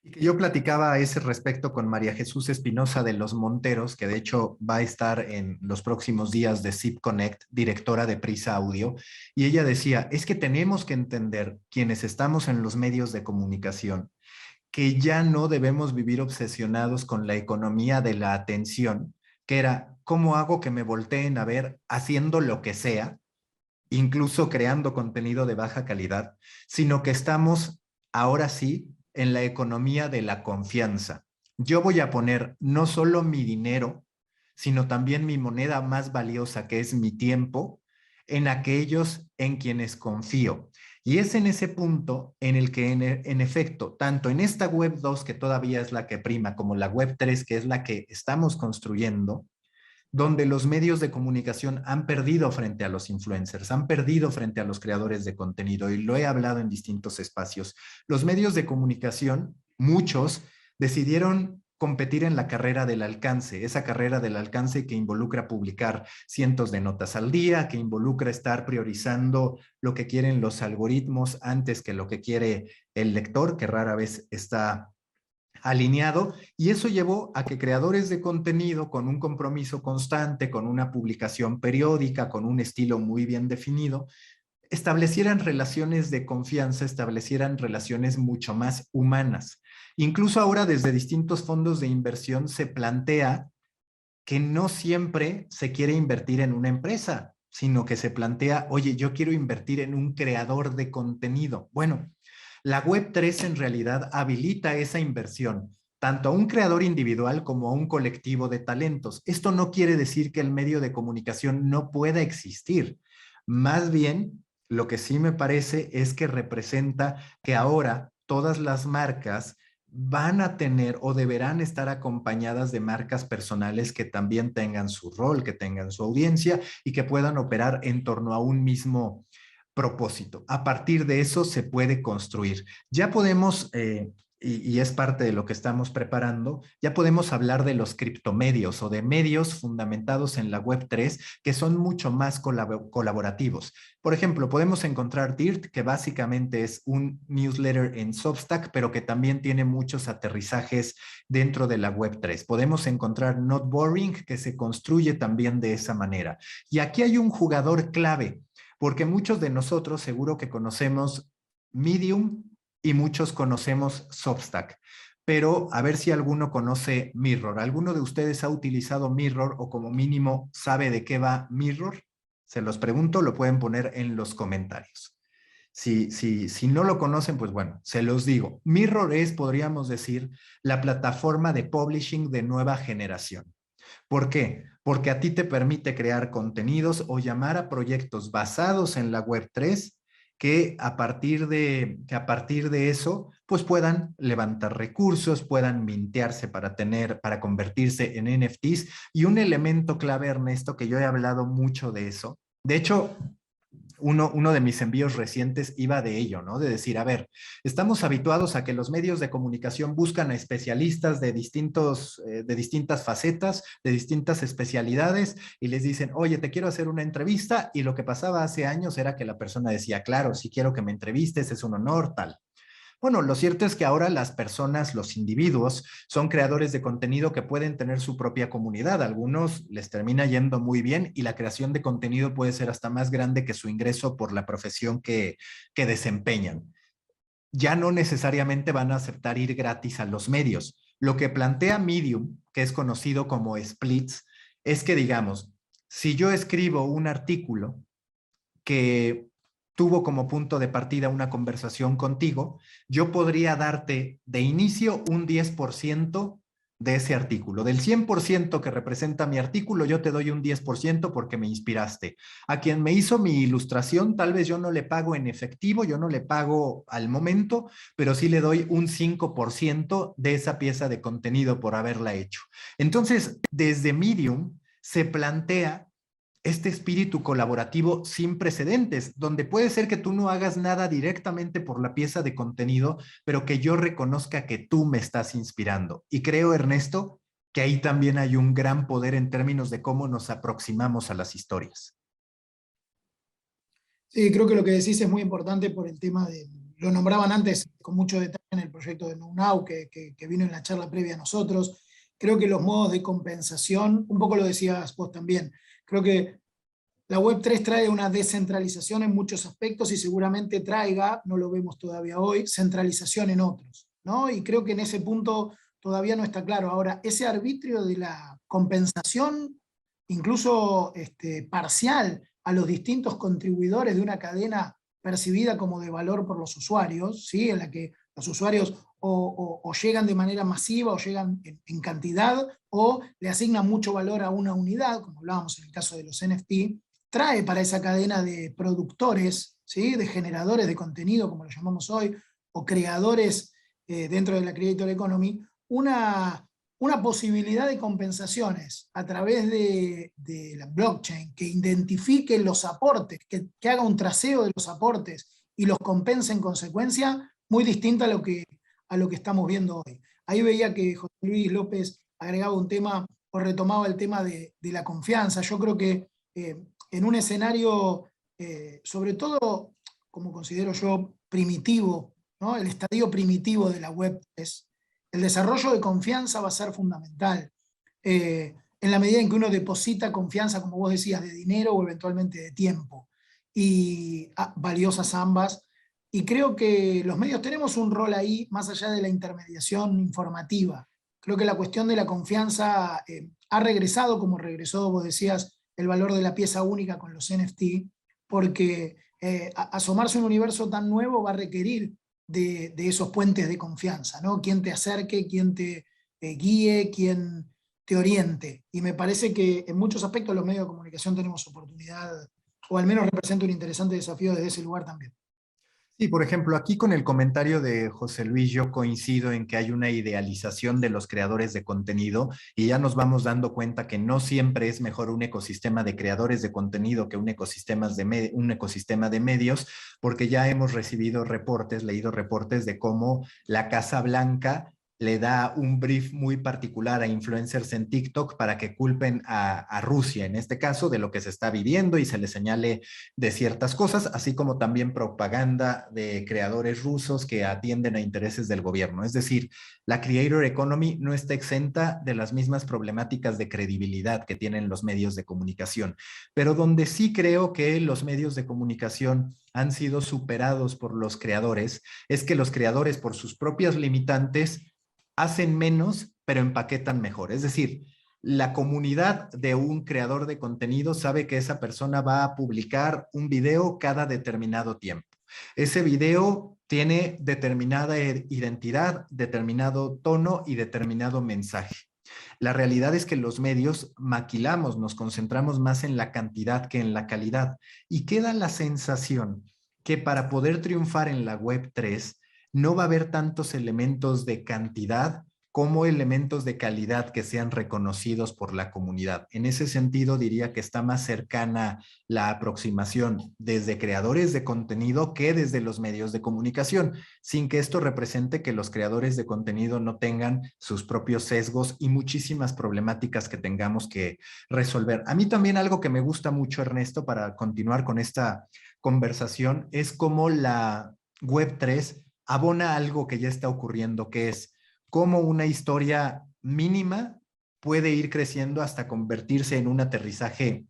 A: Y que yo platicaba a ese respecto con María Jesús Espinosa de Los Monteros, que de hecho va a estar en los próximos días de Zip Connect, directora de Prisa Audio, y ella decía, es que tenemos que entender, quienes estamos en los medios de comunicación, que ya no debemos vivir obsesionados con la economía de la atención, que era, ¿cómo hago que me volteen a ver haciendo lo que sea, incluso creando contenido de baja calidad, sino que estamos ahora sí en la economía de la confianza? Yo voy a poner no solo mi dinero, sino también mi moneda más valiosa, que es mi tiempo, en aquellos en quienes confío. Y es en ese punto en el que, en efecto, tanto en esta Web 2, que todavía es la que prima, como la Web 3, que es la que estamos construyendo, donde los medios de comunicación han perdido frente a los influencers, han perdido frente a los creadores de contenido, y lo he hablado en distintos espacios. Los medios de comunicación, muchos, decidieron competir en la carrera del alcance, esa carrera del alcance que involucra publicar cientos de notas al día, que involucra estar priorizando lo que quieren los algoritmos antes que lo que quiere el lector, que rara vez está alineado, y eso llevó a que creadores de contenido con un compromiso constante, con una publicación periódica, con un estilo muy bien definido, establecieran relaciones de confianza, establecieran relaciones mucho más humanas. Incluso ahora desde distintos fondos de inversión se plantea que no siempre se quiere invertir en una empresa, sino que se plantea, oye, yo quiero invertir en un creador de contenido. Bueno, la Web3 en realidad habilita esa inversión, tanto a un creador individual como a un colectivo de talentos. Esto no quiere decir que el medio de comunicación no pueda existir. Más bien, lo que sí me parece es que representa que ahora todas las marcas van a tener o deberán estar acompañadas de marcas personales que también tengan su rol, que tengan su audiencia y que puedan operar en torno a un mismo propósito. A partir de eso se puede construir. Ya podemos y es parte de lo que estamos preparando, ya podemos hablar de los criptomedios o de medios fundamentados en la Web3 que son mucho más colaborativos. Por ejemplo, podemos encontrar Dirt, que básicamente es un newsletter en Substack, pero que también tiene muchos aterrizajes dentro de la Web3. Podemos encontrar Not Boring, que se construye también de esa manera. Y aquí hay un jugador clave, porque muchos de nosotros seguro que conocemos Medium, y muchos conocemos Substack. Pero a ver si alguno conoce Mirror. ¿Alguno de ustedes ha utilizado Mirror o como mínimo sabe de qué va Mirror? Se los pregunto, lo pueden poner en los comentarios. Si no lo conocen, pues bueno, se los digo. Mirror es, podríamos decir, la plataforma de publishing de nueva generación. ¿Por qué? Porque a ti te permite crear contenidos o llamar a proyectos basados en la Web3 que a partir de eso, pues puedan levantar recursos, puedan mintearse para convertirse en NFTs. Y un elemento clave, Ernesto, que yo he hablado mucho de eso. De hecho, uno de mis envíos recientes iba de ello, ¿no? De decir, a ver, estamos habituados a que los medios de comunicación buscan a especialistas de distintas facetas, de distintas especialidades, y les dicen, oye, te quiero hacer una entrevista, y lo que pasaba hace años era que la persona decía, claro, si quiero que me entrevistes, es un honor, tal. Bueno, lo cierto es que ahora las personas, los individuos, son creadores de contenido que pueden tener su propia comunidad. A algunos les termina yendo muy bien y la creación de contenido puede ser hasta más grande que su ingreso por la profesión que desempeñan. Ya no necesariamente van a aceptar ir gratis a los medios. Lo que plantea Medium, que es conocido como Splits, es que digamos, si yo escribo un artículo que tuvo como punto de partida una conversación contigo, yo podría darte de inicio un 10% de ese artículo. Del 100% que representa mi artículo, yo te doy un 10% porque me inspiraste. A quien me hizo mi ilustración, tal vez yo no le pago en efectivo, yo no le pago al momento, pero sí le doy un 5% de esa pieza de contenido por haberla hecho. Entonces, desde Medium se plantea este espíritu colaborativo sin precedentes, donde puede ser que tú no hagas nada directamente por la pieza de contenido, pero que yo reconozca que tú me estás inspirando. Y creo, Ernesto, que ahí también hay un gran poder en términos de cómo nos aproximamos a las historias.
B: Sí, creo que lo que decís es muy importante por el tema lo nombraban antes con mucho detalle en el proyecto de KnowNow, que vino en la charla previa a nosotros. Creo que los modos de compensación, un poco lo decías vos también, creo que la Web3 trae una descentralización en muchos aspectos y seguramente traiga, no lo vemos todavía hoy, centralización en otros, ¿no? Y creo que en ese punto todavía no está claro. Ahora, ese arbitrio de la compensación, incluso parcial, a los distintos contribuidores de una cadena percibida como de valor por los usuarios, ¿sí? En la que los usuarios o llegan de manera masiva o llegan en cantidad o le asignan mucho valor a una unidad, como hablábamos en el caso de los NFT, trae para esa cadena de productores, ¿sí? De generadores de contenido, como lo llamamos hoy, o creadores dentro de la Creator Economy, una posibilidad de compensaciones a través de la blockchain que identifique los aportes, que haga un traceo de los aportes y los compense en consecuencia, muy distinta a lo que estamos viendo hoy. Ahí veía que José Luis López agregaba un tema o retomaba el tema de la confianza. Yo creo que en un escenario, sobre todo, como considero yo, primitivo, ¿no? El estadio primitivo de la web el desarrollo de confianza va a ser fundamental. En la medida en que uno deposita confianza, como vos decías, de dinero o eventualmente de tiempo, y valiosas ambas. Y creo que los medios tenemos un rol ahí, más allá de la intermediación informativa. Creo que la cuestión de la confianza ha regresado, como regresó, vos decías, el valor de la pieza única con los NFT, porque asomarse a un universo tan nuevo va a requerir de esos puentes de confianza, ¿no? Quien te acerque, quien te guíe, quien te oriente. Y me parece que en muchos aspectos los medios de comunicación tenemos oportunidad, o al menos representa un interesante desafío desde ese lugar también.
A: Sí, por ejemplo, aquí con el comentario de José Luis, yo coincido en que hay una idealización de los creadores de contenido y ya nos vamos dando cuenta que no siempre es mejor un ecosistema de creadores de contenido que un ecosistema de medios, porque ya hemos recibido reportes, leído reportes de cómo la Casa Blanca le da un brief muy particular a influencers en TikTok para que culpen a Rusia, en este caso, de lo que se está viviendo y se le señale de ciertas cosas, así como también propaganda de creadores rusos que atienden a intereses del gobierno. Es decir, la creator economy no está exenta de las mismas problemáticas de credibilidad que tienen los medios de comunicación, pero donde sí creo que los medios de comunicación han sido superados por los creadores, es que los creadores por sus propias limitantes hacen menos, pero empaquetan mejor. Es decir, la comunidad de un creador de contenido sabe que esa persona va a publicar un video cada determinado tiempo. Ese video tiene determinada identidad, determinado tono y determinado mensaje. La realidad es que los medios maquilamos, nos concentramos más en la cantidad que en la calidad y queda la sensación que para poder triunfar en la Web3 no va a haber tantos elementos de cantidad como elementos de calidad que sean reconocidos por la comunidad. En ese sentido, diría que está más cercana la aproximación desde creadores de contenido que desde los medios de comunicación, sin que esto represente que los creadores de contenido no tengan sus propios sesgos y muchísimas problemáticas que tengamos que resolver. A mí también algo que me gusta mucho, Ernesto, para continuar con esta conversación, es cómo la Web3 abona algo que ya está ocurriendo, que es cómo una historia mínima puede ir creciendo hasta convertirse en un aterrizaje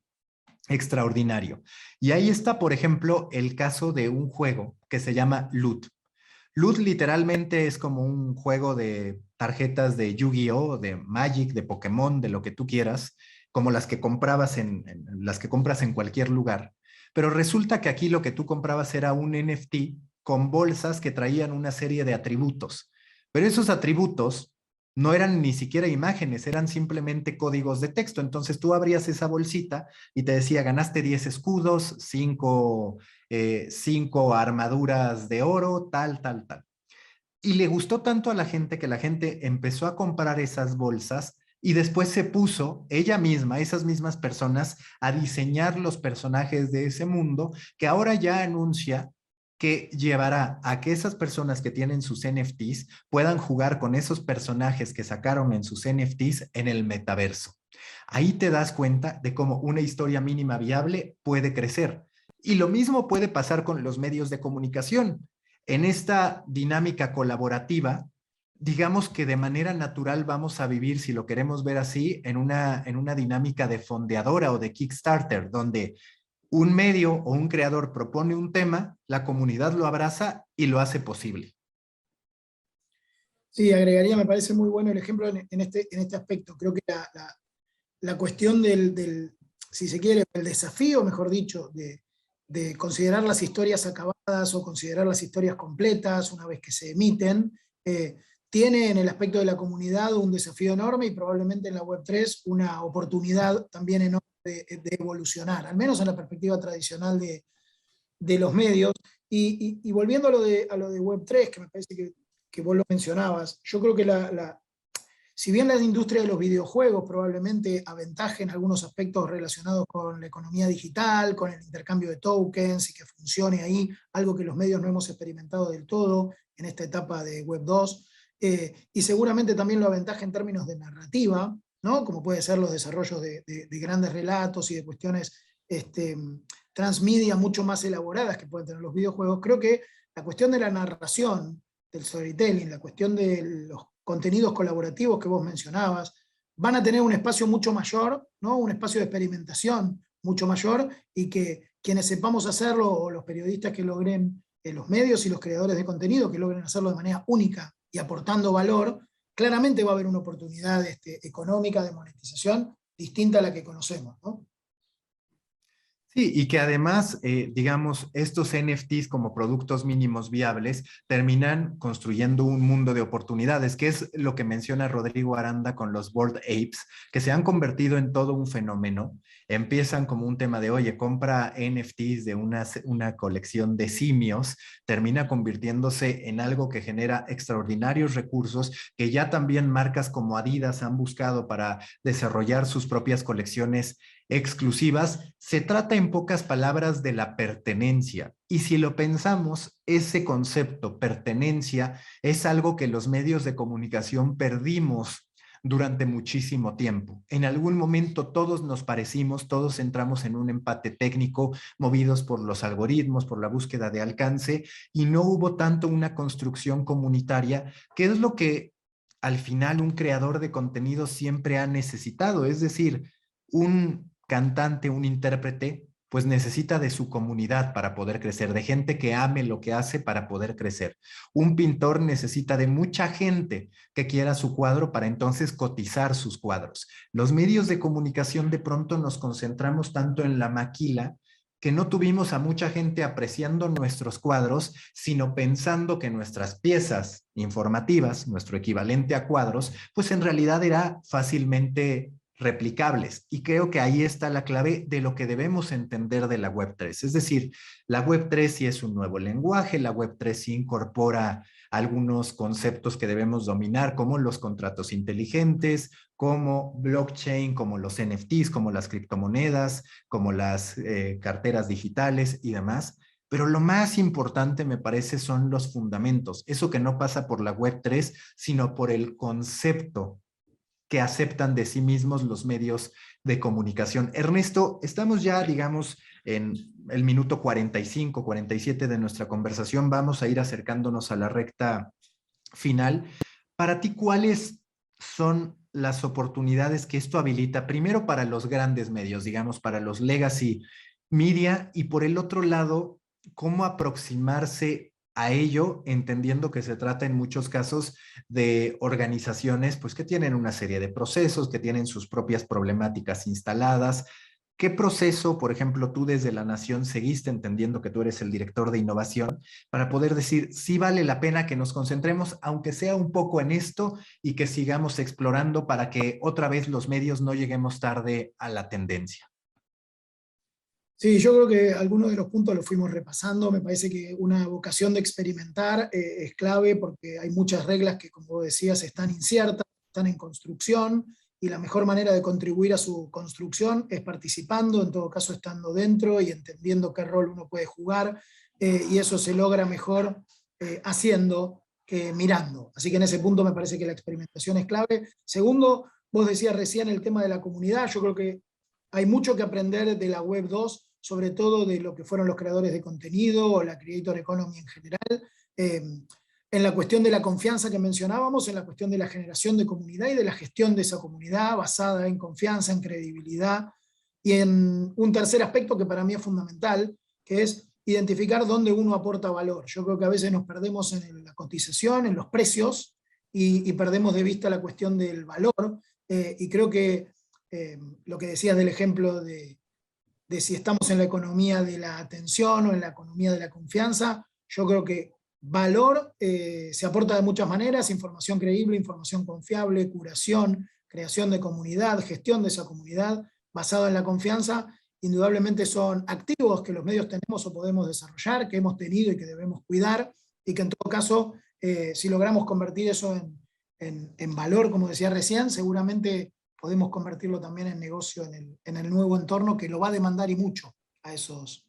A: extraordinario. Y ahí está, por ejemplo, el caso de un juego que se llama Loot. Loot literalmente es como un juego de tarjetas de Yu-Gi-Oh, de Magic, de Pokémon, de lo que tú quieras, como las que comprabas las que compras en cualquier lugar. Pero resulta que aquí lo que tú comprabas era un NFT con bolsas que traían una serie de atributos. Pero esos atributos no eran ni siquiera imágenes, eran simplemente códigos de texto. Entonces tú abrías esa bolsita y te decía, ganaste 10 escudos, 5 armaduras de oro, tal, tal, tal. Y le gustó tanto a la gente que la gente empezó a comprar esas bolsas y después se puso ella misma, esas mismas personas, a diseñar los personajes de ese mundo que ahora ya anuncia que llevará a que esas personas que tienen sus NFTs puedan jugar con esos personajes que sacaron en sus NFTs en el metaverso. Ahí te das cuenta de cómo una historia mínima viable puede crecer. Y lo mismo puede pasar con los medios de comunicación. En esta dinámica colaborativa, digamos que de manera natural vamos a vivir, si lo queremos ver así, en una dinámica de fondeadora o de Kickstarter, donde un medio o un creador propone un tema, la comunidad lo abraza y lo hace posible.
B: Sí, agregaría, me parece muy bueno el ejemplo en este aspecto. Creo que la cuestión si se quiere, el desafío, mejor dicho, de considerar las historias acabadas o considerar las historias completas una vez que se emiten, tiene en el aspecto de la comunidad un desafío enorme y probablemente en la Web3 una oportunidad también enorme de evolucionar, al menos en la perspectiva tradicional de los medios. Y volviendo a lo de Web3, que me parece que vos lo mencionabas, yo creo que si bien la industria de los videojuegos probablemente aventaje en algunos aspectos relacionados con la economía digital, con el intercambio de tokens y que funcione ahí, algo que los medios no hemos experimentado del todo en esta etapa de Web 2, y seguramente también lo aventaje en términos de narrativa, ¿no? Como puede ser los desarrollos de grandes relatos y de cuestiones transmedia mucho más elaboradas que pueden tener los videojuegos. Creo que la cuestión de la narración, del storytelling, la cuestión de los contenidos colaborativos que vos mencionabas, van a tener un espacio mucho mayor, ¿no? Un espacio de experimentación mucho mayor, y que quienes sepamos hacerlo, o los periodistas que logren, los medios y los creadores de contenido que logren hacerlo de manera única y aportando valor, claramente va a haber una oportunidad económica de monetización distinta a la que conocemos, ¿no?
A: Sí, y que además, digamos, estos NFTs como productos mínimos viables terminan construyendo un mundo de oportunidades, que es lo que menciona Rodrigo Aranda con los Bored Apes, que se han convertido en todo un fenómeno. Empiezan como un tema de, oye, compra NFTs de una colección de simios, termina convirtiéndose en algo que genera extraordinarios recursos, que ya también marcas como Adidas han buscado para desarrollar sus propias colecciones exclusivas. Se trata en pocas palabras de la pertenencia. Y si lo pensamos, ese concepto, pertenencia, es algo que los medios de comunicación perdimos durante muchísimo tiempo. En algún momento todos nos parecimos, todos entramos en un empate técnico, movidos por los algoritmos, por la búsqueda de alcance, y no hubo tanto una construcción comunitaria, que es lo que al final un creador de contenido siempre ha necesitado. Es decir, un cantante, un intérprete, pues necesita de su comunidad para poder crecer, de gente que ame lo que hace para poder crecer. Un pintor necesita de mucha gente que quiera su cuadro para entonces cotizar sus cuadros. Los medios de comunicación de pronto nos concentramos tanto en la maquila que no tuvimos a mucha gente apreciando nuestros cuadros, sino pensando que nuestras piezas informativas, nuestro equivalente a cuadros, pues en realidad era fácilmente replicables. Y creo que ahí está la clave de lo que debemos entender de la Web3. Es decir, la Web3 sí es un nuevo lenguaje, la Web3 sí incorpora algunos conceptos que debemos dominar, como los contratos inteligentes, como blockchain, como los NFTs, como las criptomonedas, como las carteras digitales y demás. Pero lo más importante, me parece, son los fundamentos. Eso que no pasa por la Web3, sino por el concepto que aceptan de sí mismos los medios de comunicación. Ernesto, estamos ya, digamos, en el minuto 45, 47 de nuestra conversación. Vamos a ir acercándonos a la recta final. Para ti, ¿cuáles son las oportunidades que esto habilita? Primero para los grandes medios, digamos, para los legacy media, y por el otro lado, ¿cómo aproximarse a ello, entendiendo que se trata en muchos casos de organizaciones pues que tienen una serie de procesos, que tienen sus propias problemáticas instaladas? ¿Qué proceso, por ejemplo, tú desde La Nación seguiste, entendiendo que tú eres el director de innovación, para poder decir si vale la pena que nos concentremos, aunque sea un poco en esto, y que sigamos explorando para que otra vez los medios no lleguemos tarde a la tendencia?
B: Sí, yo creo que algunos de los puntos los fuimos repasando. Me parece que una vocación de experimentar es clave porque hay muchas reglas que, como decías, están inciertas, están en construcción, y la mejor manera de contribuir a su construcción es participando, en todo caso estando dentro y entendiendo qué rol uno puede jugar, y eso se logra mejor haciendo que mirando. Así que en ese punto me parece que la experimentación es clave. Segundo, vos decías recién el tema de la comunidad. Yo creo que hay mucho que aprender de la Web 2, sobre todo de lo que fueron los creadores de contenido o la Creator Economy en general, eh, en la cuestión de la confianza que mencionábamos, en la cuestión de la generación de comunidad y de la gestión de esa comunidad basada en confianza, en credibilidad, y en un tercer aspecto que para mí es fundamental, que es identificar dónde uno aporta valor. Yo creo que a veces nos perdemos en la cotización, en los precios, y perdemos de vista la cuestión del valor, y creo que lo que decías del ejemplo de si estamos en la economía de la atención o en la economía de la confianza, yo creo que valor se aporta de muchas maneras: información creíble, información confiable, curación, creación de comunidad, gestión de esa comunidad basada en la confianza. Indudablemente son activos que los medios tenemos o podemos desarrollar, que hemos tenido y que debemos cuidar, y que en todo caso, si logramos convertir eso en valor, como decía recién, seguramente podemos convertirlo también en negocio en el nuevo entorno, que lo va a demandar y mucho a esos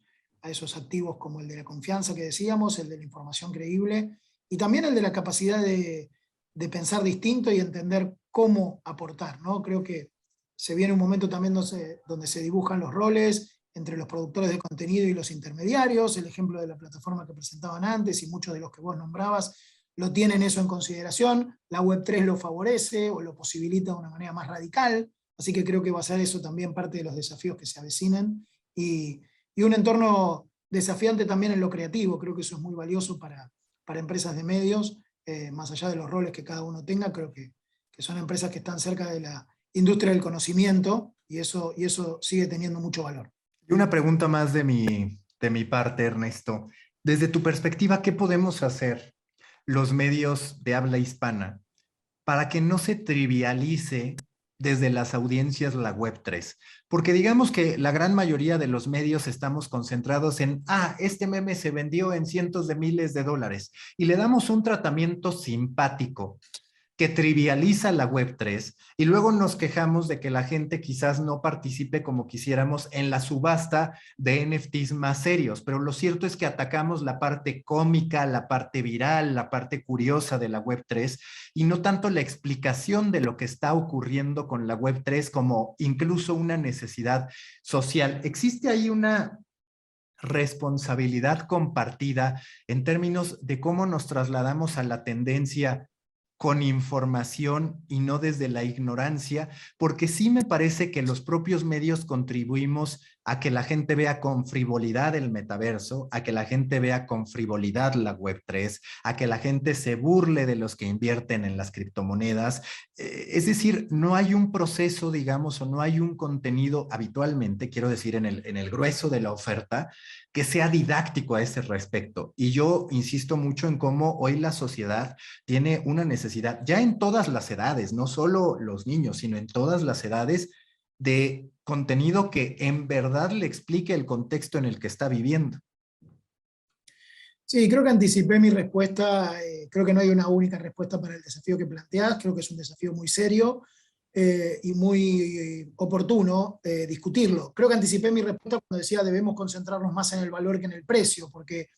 B: activos, como el de la confianza que decíamos, el de la información creíble, y también el de la capacidad de pensar distinto y entender cómo aportar, ¿no? Creo que se viene un momento también donde se dibujan los roles entre los productores de contenido y los intermediarios. El ejemplo de la plataforma que presentaban antes y muchos de los que vos nombrabas lo tienen eso en consideración. La Web3 lo favorece o lo posibilita de una manera más radical, así que creo que va a ser eso también parte de los desafíos que se avecinen, y un entorno desafiante también en lo creativo. Creo que eso es muy valioso para empresas de medios, más allá de los roles que cada uno tenga. Creo que son empresas que están cerca de la industria del conocimiento, y eso sigue teniendo mucho valor.
A: Y una pregunta más de mi parte, Ernesto. Desde tu perspectiva, ¿qué podemos hacer los medios de habla hispana para que no se trivialice desde las audiencias la Web3? Porque digamos que la gran mayoría de los medios estamos concentrados en, este meme se vendió en cientos de miles de dólares y le damos un tratamiento simpático que trivializa la Web3 y luego nos quejamos de que la gente quizás no participe como quisiéramos en la subasta de NFTs más serios, pero lo cierto es que atacamos la parte cómica, la parte viral, la parte curiosa de la Web3 y no tanto la explicación de lo que está ocurriendo con la Web3 como incluso una necesidad social. ¿Existe ahí una responsabilidad compartida en términos de cómo nos trasladamos a la tendencia con información y no desde la ignorancia? Porque sí me parece que los propios medios contribuimos a que la gente vea con frivolidad el metaverso, a que la gente vea con frivolidad la Web3, a que la gente se burle de los que invierten en las criptomonedas. Es decir, no hay un proceso, digamos, o no hay un contenido habitualmente, quiero decir, en el grueso de la oferta, que sea didáctico a ese respecto. Y yo insisto mucho en cómo hoy la sociedad tiene una necesidad, ya en todas las edades, no solo los niños, sino en todas las edades, de contenido que en verdad le explique el contexto en el que está viviendo.
B: Sí, creo que anticipé mi respuesta. Creo que no hay una única respuesta para el desafío que planteás. Creo que es un desafío muy serio y muy oportuno discutirlo. Creo que anticipé mi respuesta cuando decía debemos concentrarnos más en el valor que en el precio, porque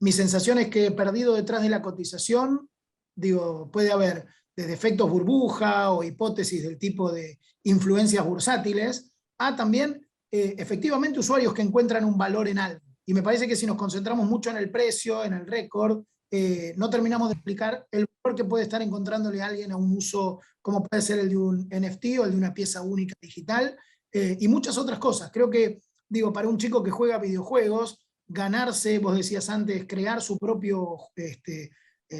B: mi sensación es que perdido detrás de la cotización, digo, puede haber desde efectos burbuja o hipótesis del tipo de influencias bursátiles, a también efectivamente usuarios que encuentran un valor en algo. Y me parece que si nos concentramos mucho en el precio, en el récord, no terminamos de explicar el valor que puede estar encontrándole a alguien a un uso como puede ser el de un NFT o el de una pieza única digital, y muchas otras cosas. Creo que, digo, para un chico que juega videojuegos, ganarse, vos decías antes, crear su propio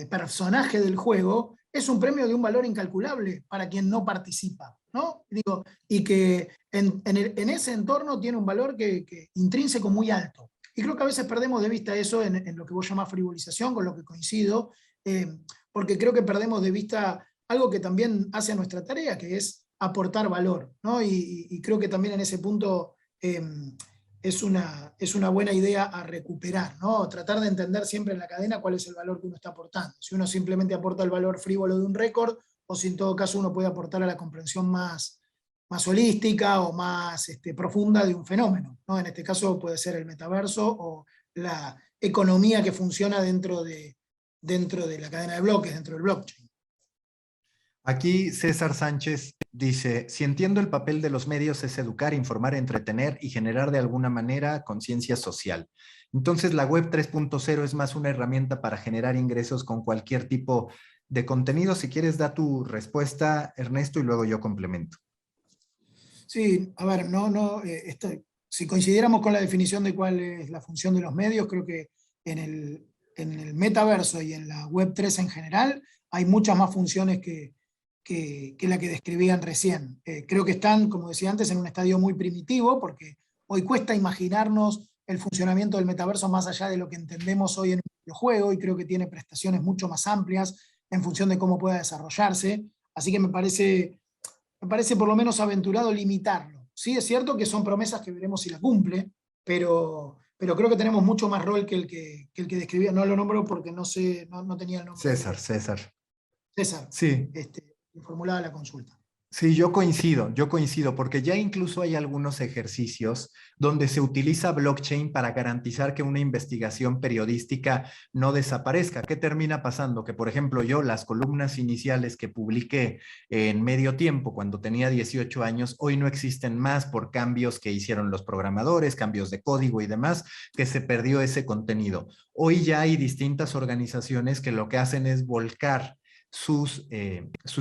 B: personaje del juego, es un premio de un valor incalculable para quien no participa, ¿no? Digo, y que en ese entorno tiene un valor que intrínseco muy alto. Y creo que a veces perdemos de vista eso en lo que vos llamás frivolización, con lo que coincido, porque creo que perdemos de vista algo que también hace a nuestra tarea, que es aportar valor, ¿no? Y creo que también en ese punto es una buena idea a recuperar, ¿no? Tratar de entender siempre en la cadena cuál es el valor que uno está aportando. Si uno simplemente aporta el valor frívolo de un récord, o si en todo caso uno puede aportar a la comprensión más holística o más profunda de un fenómeno, ¿no? En este caso puede ser el metaverso o la economía que funciona dentro de la cadena de bloques, dentro del blockchain.
A: Aquí César Sánchez dice, si entiendo el papel de los medios es educar, informar, entretener y generar de alguna manera conciencia social. Entonces la web 3.0 es más una herramienta para generar ingresos con cualquier tipo de contenido. Si quieres, da tu respuesta, Ernesto, y luego yo complemento.
B: Sí, a ver, si coincidiéramos con la definición de cuál es la función de los medios, creo que en el metaverso y en la Web3 en general hay muchas más funciones que la que describían recién. Creo que están, como decía antes, en un estadio muy primitivo, porque hoy cuesta imaginarnos el funcionamiento del metaverso más allá de lo que entendemos hoy en el videojuego, y creo que tiene prestaciones mucho más amplias en función de cómo pueda desarrollarse. Así que me parece por lo menos aventurado limitarlo. Sí, es cierto que son promesas que veremos si la cumple, pero creo que tenemos mucho más rol que el que describía. No lo nombro porque no sé, no tenía el nombre.
A: César.
B: César,
A: Sí.
B: formulada la consulta.
A: Sí, yo coincido, porque ya incluso hay algunos ejercicios donde se utiliza blockchain para garantizar que una investigación periodística no desaparezca. ¿Qué termina pasando? Que, por ejemplo, yo las columnas iniciales que publiqué en Medio Tiempo cuando tenía 18 años, hoy no existen más por cambios que hicieron los programadores, cambios de código y demás, que se perdió ese contenido. Hoy ya hay distintas organizaciones que lo que hacen es volcar sus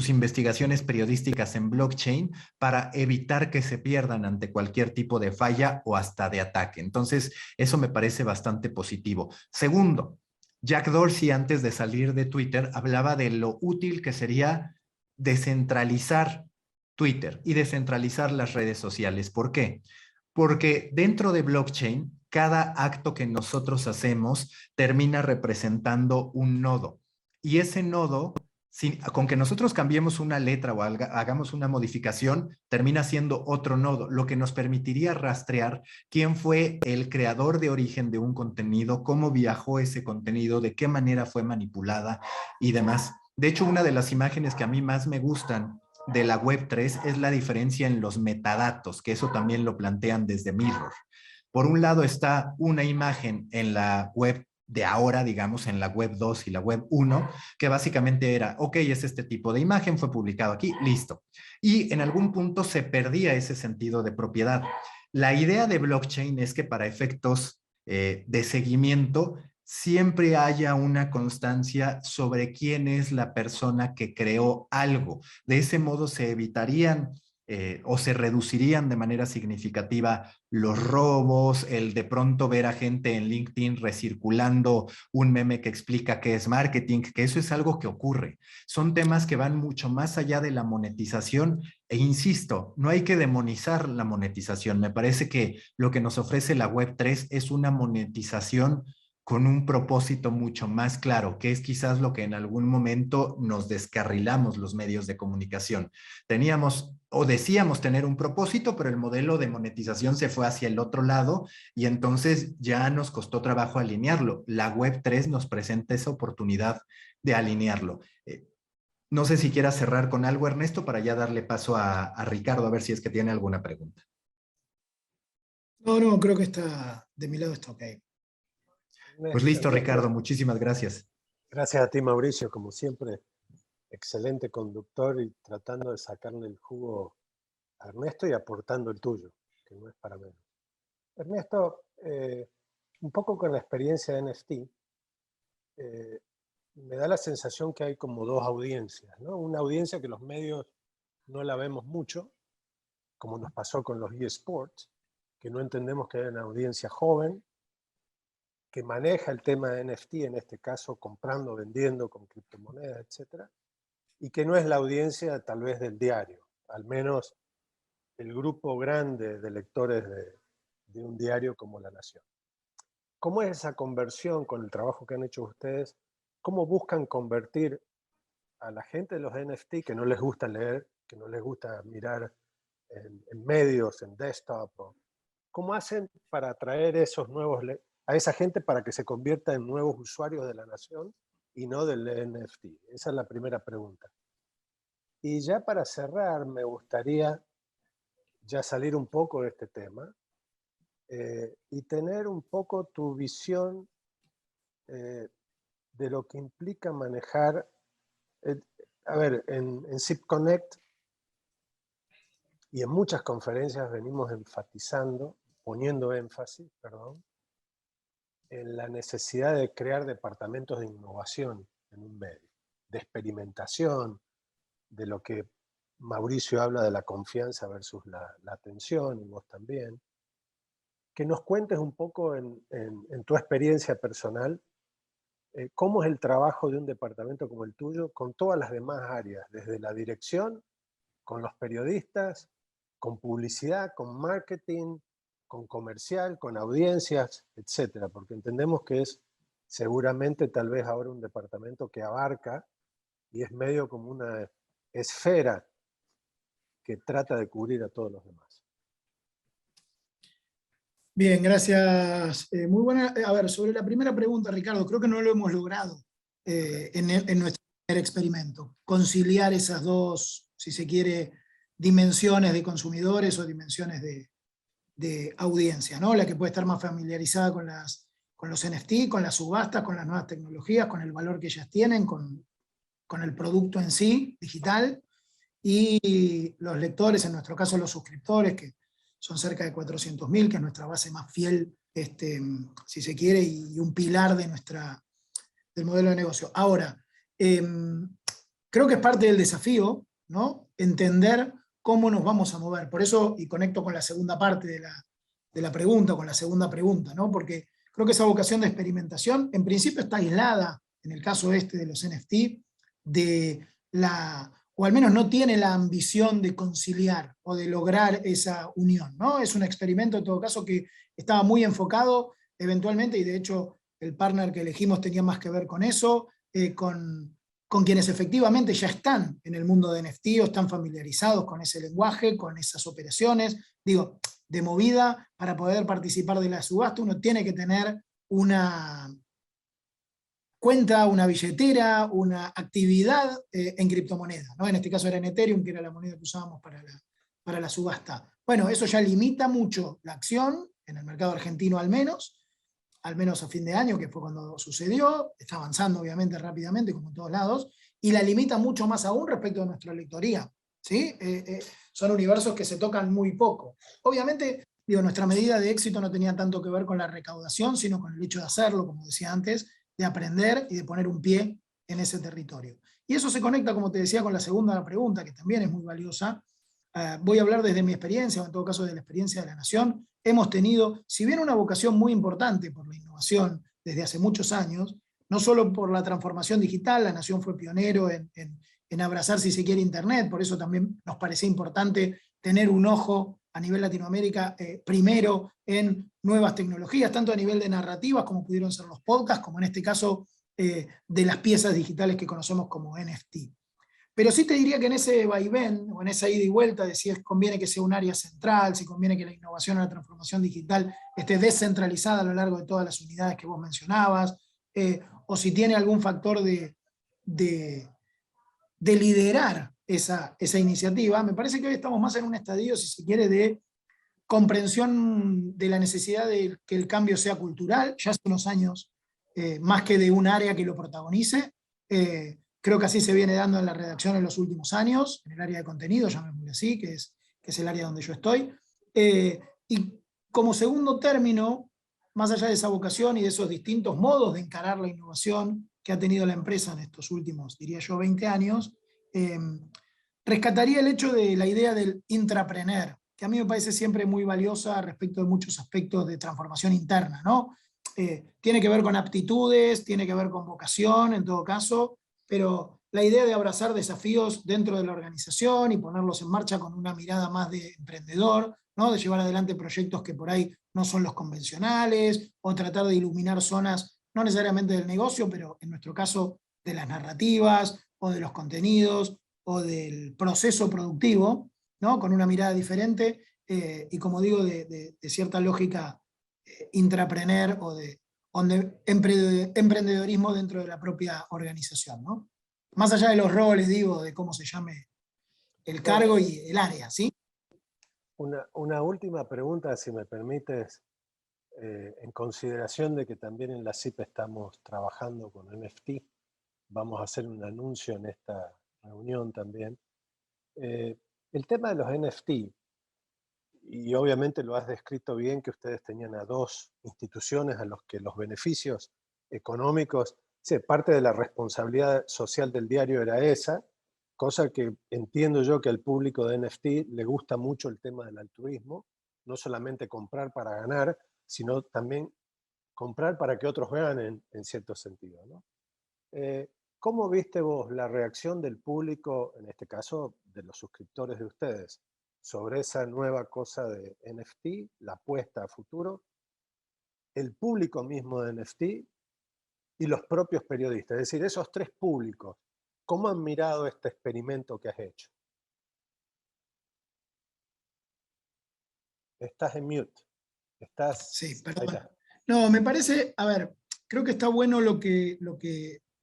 A: investigaciones periodísticas en blockchain para evitar que se pierdan ante cualquier tipo de falla o hasta de ataque. Entonces, eso me parece bastante positivo. Segundo, Jack Dorsey, antes de salir de Twitter, hablaba de lo útil que sería descentralizar Twitter y descentralizar las redes sociales. ¿Por qué? Porque dentro de blockchain, cada acto que nosotros hacemos termina representando un nodo. Y ese nodo, con que nosotros cambiemos una letra o hagamos una modificación, termina siendo otro nodo, lo que nos permitiría rastrear quién fue el creador de origen de un contenido, cómo viajó ese contenido, de qué manera fue manipulada y demás. De hecho, una de las imágenes que a mí más me gustan de la Web3 es la diferencia en los metadatos, que eso también lo plantean desde Mirror. Por un lado está una imagen en la web de ahora, digamos, en la web 2 y la web 1, que básicamente era, ok, es este tipo de imagen, fue publicado aquí, listo. Y en algún punto se perdía ese sentido de propiedad. La idea de blockchain es que para efectos de seguimiento siempre haya una constancia sobre quién es la persona que creó algo. De ese modo se evitarían o se reducirían de manera significativa los robos, el de pronto ver a gente en LinkedIn recirculando un meme que explica qué es marketing, que eso es algo que ocurre. Son temas que van mucho más allá de la monetización e insisto, no hay que demonizar la monetización. Me parece que lo que nos ofrece la Web3 es una monetización con un propósito mucho más claro, que es quizás lo que en algún momento nos descarrilamos los medios de comunicación. Teníamos o decíamos tener un propósito, pero el modelo de monetización se fue hacia el otro lado y entonces ya nos costó trabajo alinearlo. La Web3 nos presenta esa oportunidad de alinearlo. No sé si quieras cerrar con algo, Ernesto, para ya darle paso a Ricardo, a ver si es que tiene alguna pregunta.
B: No, creo que de mi lado está ok.
A: Pues listo, Ricardo, muchísimas gracias.
C: Gracias a ti, Mauricio, como siempre, excelente conductor y tratando de sacarle el jugo a Ernesto y aportando el tuyo, que no es para menos. Ernesto, un poco con la experiencia de NFT, me da la sensación que hay como dos audiencias, ¿no? Una audiencia que los medios no la vemos mucho, como nos pasó con los eSports, que no entendemos que hay una audiencia joven, que maneja el tema de NFT, en este caso comprando, vendiendo con criptomonedas, etc. Y que no es la audiencia tal vez del diario, al menos el grupo grande de lectores de un diario como La Nación. ¿Cómo es esa conversión con el trabajo que han hecho ustedes? ¿Cómo buscan convertir a la gente de los NFT que no les gusta leer, que no les gusta mirar en medios, en desktop? ¿Cómo hacen para atraer a esa gente para que se convierta en nuevos usuarios de La Nación y no del NFT? Esa es la primera pregunta. Y ya para cerrar, me gustaría ya salir un poco de este tema y tener un poco tu visión de lo que implica manejar. A ver, en SIP Connect y en muchas conferencias venimos poniendo énfasis, en la necesidad de crear departamentos de innovación en un medio, de experimentación, de lo que Mauricio habla de la confianza versus la atención, y vos también. Que nos cuentes un poco en tu experiencia personal, cómo es el trabajo de un departamento como el tuyo con todas las demás áreas, desde la dirección, con los periodistas, con publicidad, con marketing, con comercial, con audiencias, etcétera, porque entendemos que es seguramente tal vez ahora un departamento que abarca y es medio como una esfera que trata de cubrir a todos los demás.
B: Bien, gracias. Muy buena. A ver, sobre la primera pregunta, Ricardo, creo que no lo hemos logrado en nuestro primer experimento. Conciliar esas dos, si se quiere, dimensiones de consumidores o dimensiones de audiencia, ¿no? La que puede estar más familiarizada con los NFT, con las subastas, con las nuevas tecnologías, con el valor que ellas tienen, con el producto en sí, digital, y los lectores, en nuestro caso los suscriptores, que son cerca de 400.000, que es nuestra base más fiel, si se quiere, y un pilar del modelo de negocio. Ahora, creo que es parte del desafío, ¿no? Entender cómo nos vamos a mover. Por eso, y conecto con la segunda parte de la pregunta, con la segunda pregunta, ¿no? Porque creo que esa vocación de experimentación, en principio está aislada, en el caso de los NFT, de o al menos no tiene la ambición de conciliar o de lograr esa unión, ¿no? Es un experimento en todo caso que estaba muy enfocado eventualmente, y de hecho el partner que elegimos tenía más que ver con eso, con quienes efectivamente ya están en el mundo de NFT o están familiarizados con ese lenguaje, con esas operaciones. Digo, de movida, para poder participar de la subasta uno tiene que tener una cuenta, una billetera, una actividad en criptomoneda, ¿no? En este caso era en Ethereum, que era la moneda que usábamos para la subasta. Bueno, eso ya limita mucho la acción, en el mercado argentino al menos a fin de año, que fue cuando sucedió, está avanzando obviamente rápidamente, como en todos lados, y la limita mucho más aún respecto de nuestra lectoría, ¿sí? Son universos que se tocan muy poco. Obviamente, digo, nuestra medida de éxito no tenía tanto que ver con la recaudación, sino con el hecho de hacerlo, como decía antes, de aprender y de poner un pie en ese territorio. Y eso se conecta, como te decía, con la segunda pregunta, que también es muy valiosa. Voy a hablar desde mi experiencia, o en todo caso de la experiencia de la Nación. Hemos tenido, si bien una vocación muy importante por la innovación desde hace muchos años, no solo por la transformación digital, la Nación fue pionero en abrazar, si se quiere, Internet, por eso también nos parecía importante tener un ojo a nivel Latinoamérica, primero en nuevas tecnologías, tanto a nivel de narrativas como pudieron ser los podcasts, como en este caso de las piezas digitales que conocemos como NFT. Pero sí te diría que en ese vaivén, o en esa ida y vuelta de si conviene que sea un área central, si conviene que la innovación o la transformación digital esté descentralizada a lo largo de todas las unidades que vos mencionabas, o si tiene algún factor de liderar esa iniciativa, me parece que hoy estamos más en un estadio, si se quiere, de comprensión de la necesidad de que el cambio sea cultural, ya hace unos años, más que de un área que lo protagonice. Creo que así se viene dando en la redacción en los últimos años, en el área de contenido, llamémosle así, que es el área donde yo estoy. Y como segundo término, más allá de esa vocación y de esos distintos modos de encarar la innovación que ha tenido la empresa en estos últimos, diría yo, 20 años, rescataría el hecho de la idea del intraprener, que a mí me parece siempre muy valiosa respecto de muchos aspectos de transformación interna, ¿no? Tiene que ver con aptitudes, tiene que ver con vocación, en todo caso, pero la idea de abrazar desafíos dentro de la organización y ponerlos en marcha con una mirada más de emprendedor, ¿no? De llevar adelante proyectos que por ahí no son los convencionales, o tratar de iluminar zonas, no necesariamente del negocio, pero en nuestro caso de las narrativas, o de los contenidos, o del proceso productivo, ¿no? Con una mirada diferente, y como digo, de cierta lógica intraprener o de emprendedorismo dentro de la propia organización, ¿no? Más allá de los roles, digo, de cómo se llame el cargo y el área, ¿sí?
C: Una última pregunta, si me permites, en consideración de que también en la CIP estamos trabajando con NFT, vamos a hacer un anuncio en esta reunión también. El tema de los NFT, y obviamente lo has descrito bien, que ustedes tenían a dos instituciones a los que los beneficios económicos, sí, parte de la responsabilidad social del diario era esa, cosa que entiendo yo que al público de NFT le gusta mucho el tema del altruismo, no solamente comprar para ganar, sino también comprar para que otros ganen, en cierto sentido, ¿no? ¿Cómo viste vos la reacción del público, en este caso de los suscriptores de ustedes, sobre esa nueva cosa de NFT, la apuesta a futuro, el público mismo de NFT y los propios periodistas? Es decir, esos tres públicos, ¿cómo han mirado este experimento que has hecho? Estás en mute.
B: Sí, perdón. No, me parece, a ver, creo que está bueno lo que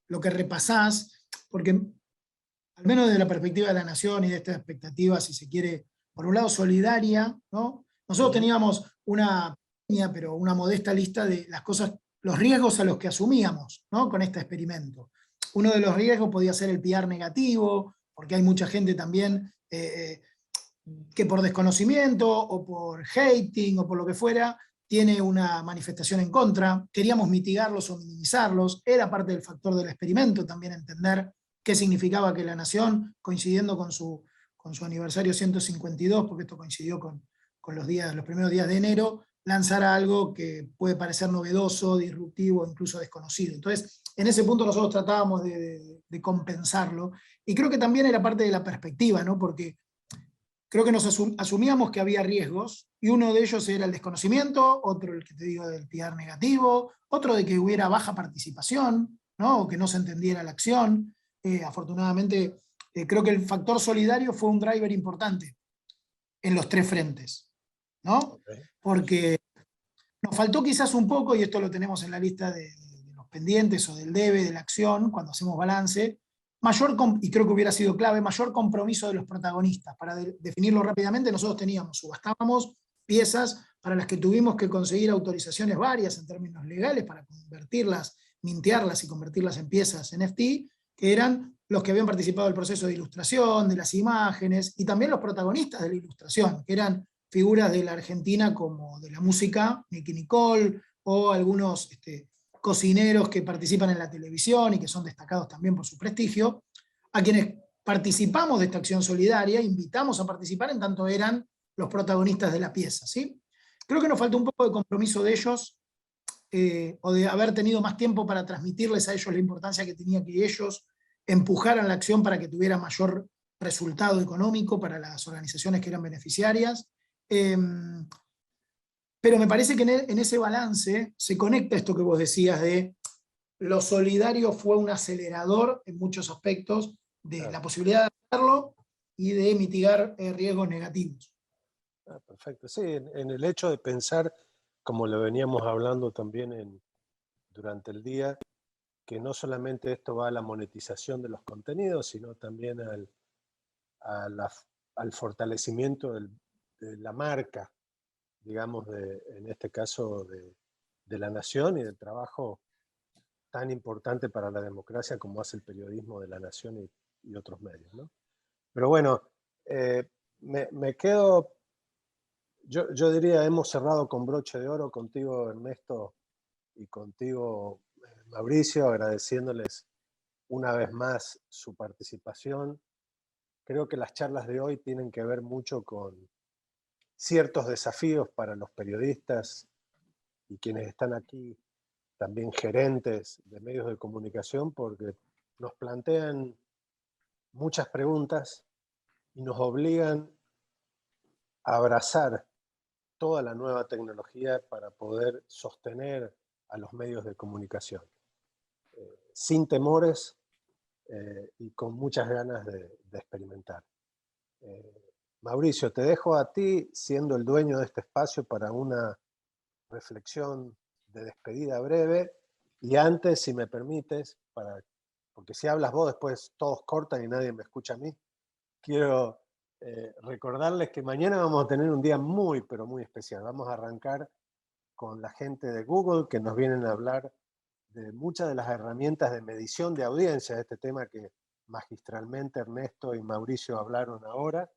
B: repasás, porque al menos desde la perspectiva de la Nación y de esta expectativa, si se quiere, por un lado solidaria, ¿no? Nosotros teníamos una pequeña, pero una modesta lista de las cosas, los riesgos a los que asumíamos, ¿no? Con este experimento. Uno de los riesgos podía ser el PR negativo, porque hay mucha gente también que por desconocimiento o por hating o por lo que fuera, tiene una manifestación en contra. Queríamos mitigarlos o minimizarlos. Era parte del factor del experimento también entender qué significaba que la Nación, coincidiendo con su aniversario 152, porque esto coincidió con los primeros días de enero, lanzara algo que puede parecer novedoso, disruptivo, incluso desconocido. Entonces, en ese punto nosotros tratábamos de de compensarlo. Y creo que también era parte de la perspectiva, ¿no? Porque creo que nos asumíamos que había riesgos, y uno de ellos era el desconocimiento, otro el que te digo del PR negativo, otro de que hubiera baja participación, ¿no? O que no se entendiera la acción. Afortunadamente, creo que el factor solidario fue un driver importante en los tres frentes, ¿no?
C: Okay.
B: Porque nos faltó quizás un poco, y esto lo tenemos en la lista de los pendientes o del debe, de la acción, cuando hacemos balance, y creo que hubiera sido clave, mayor compromiso de los protagonistas. Para definirlo rápidamente, nosotros subastábamos piezas para las que tuvimos que conseguir autorizaciones varias en términos legales para convertirlas, mintearlas y convertirlas en piezas NFT, que eran los que habían participado del proceso de ilustración, de las imágenes, y también los protagonistas de la ilustración, que eran figuras de la Argentina como de la música, Nicky Nicole, o algunos cocineros que participan en la televisión y que son destacados también por su prestigio, a quienes participamos de esta acción solidaria, invitamos a participar en tanto eran los protagonistas de la pieza, ¿sí? Creo que nos faltó un poco de compromiso de ellos, o de haber tenido más tiempo para transmitirles a ellos la importancia que tenía que ellos empujaran la acción para que tuviera mayor resultado económico para las organizaciones que eran beneficiarias. Pero me parece que en ese balance se conecta esto que vos decías de lo solidario fue un acelerador en muchos aspectos de la posibilidad de hacerlo y de mitigar riesgos negativos.
C: Perfecto. Sí, en el hecho de pensar, como lo veníamos hablando también durante el día, que no solamente esto va a la monetización de los contenidos, sino también al fortalecimiento de la marca, digamos, en este caso de la nación y del trabajo tan importante para la democracia como hace el periodismo de la nación y otros medios, ¿no? Pero bueno, me quedo, yo diría, hemos cerrado con broche de oro contigo, Ernesto, y contigo, Mauricio, agradeciéndoles una vez más su participación. Creo que las charlas de hoy tienen que ver mucho con ciertos desafíos para los periodistas y quienes están aquí, también gerentes de medios de comunicación, porque nos plantean muchas preguntas y nos obligan a abrazar toda la nueva tecnología para poder sostener a los medios de comunicación, sin temores y con muchas ganas de experimentar. Mauricio, te dejo a ti, siendo el dueño de este espacio, para una reflexión de despedida breve. Y antes, si me permites, porque si hablas vos después todos cortan y nadie me escucha a mí, quiero recordarles que mañana vamos a tener un día muy, pero muy especial. Vamos a arrancar con la gente de Google, que nos vienen a hablar de muchas de las herramientas de medición de audiencia, de este tema que magistralmente Ernesto y Mauricio hablaron ahora.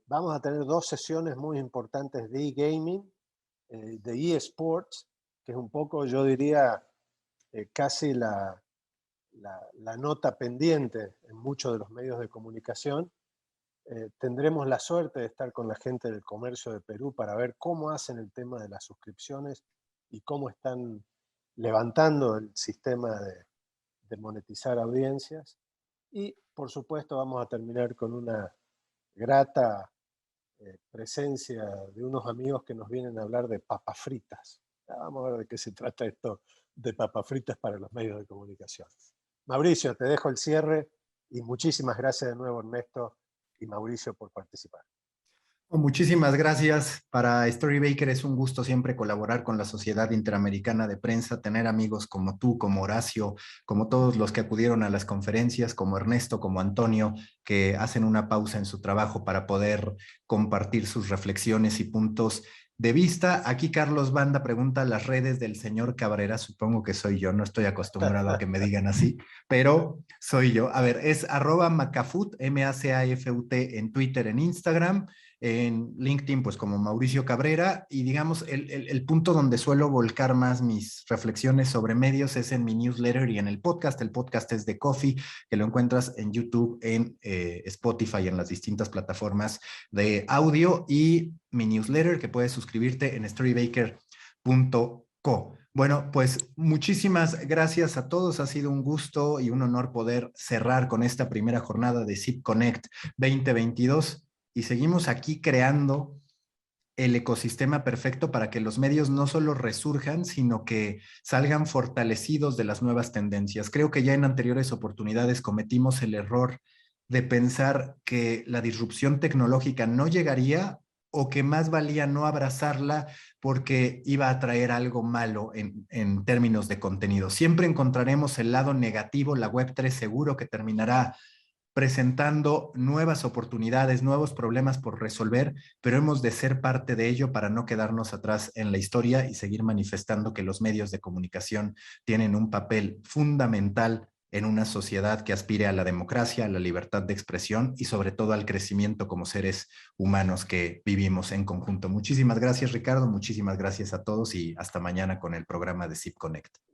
C: Vamos a tener 2 sesiones muy importantes de e-gaming, de eSports, que es un poco, yo diría, casi la nota pendiente en muchos de los medios de comunicación. Tendremos la suerte de estar con la gente del comercio de Perú para ver cómo hacen el tema de las suscripciones y cómo están levantando el sistema de monetizar audiencias. Y, por supuesto, vamos a terminar con una grata presencia de unos amigos que nos vienen a hablar de papas fritas. Ya vamos a ver de qué se trata esto de papas fritas para los medios de comunicación. Mauricio, te dejo el cierre y muchísimas gracias de nuevo, Ernesto y Mauricio, por participar.
A: Muchísimas gracias. Para Storybaker es un gusto siempre colaborar con la Sociedad Interamericana de Prensa, tener amigos como tú, como Horacio, como todos los que acudieron a las conferencias, como Ernesto, como Antonio, que hacen una pausa en su trabajo para poder compartir sus reflexiones y puntos de vista. Aquí Carlos Banda pregunta las redes del señor Cabrera, supongo que soy yo, no estoy acostumbrado a que me digan así, pero soy yo. A ver, es @macafut, M-A-C-A-F-U-T en Twitter, en Instagram, en LinkedIn, pues como Mauricio Cabrera, y digamos, el punto donde suelo volcar más mis reflexiones sobre medios es en mi newsletter y en el podcast. El podcast es de Coffee, que lo encuentras en YouTube, en Spotify, en las distintas plataformas de audio, y mi newsletter, que puedes suscribirte en storybaker.co. Bueno, pues muchísimas gracias a todos. Ha sido un gusto y un honor poder cerrar con esta primera jornada de SIP Connect 2022 y seguimos aquí creando el ecosistema perfecto para que los medios no solo resurjan, sino que salgan fortalecidos de las nuevas tendencias. Creo que ya en anteriores oportunidades cometimos el error de pensar que la disrupción tecnológica no llegaría o que más valía no abrazarla porque iba a traer algo malo en términos de contenido. Siempre encontraremos el lado negativo, la Web3 seguro que terminará presentando nuevas oportunidades, nuevos problemas por resolver, pero hemos de ser parte de ello para no quedarnos atrás en la historia y seguir manifestando que los medios de comunicación tienen un papel fundamental en una sociedad que aspire a la democracia, a la libertad de expresión y sobre todo al crecimiento como seres humanos que vivimos en conjunto. Muchísimas gracias, Ricardo, muchísimas gracias a todos y hasta mañana con el programa de SIP Connect.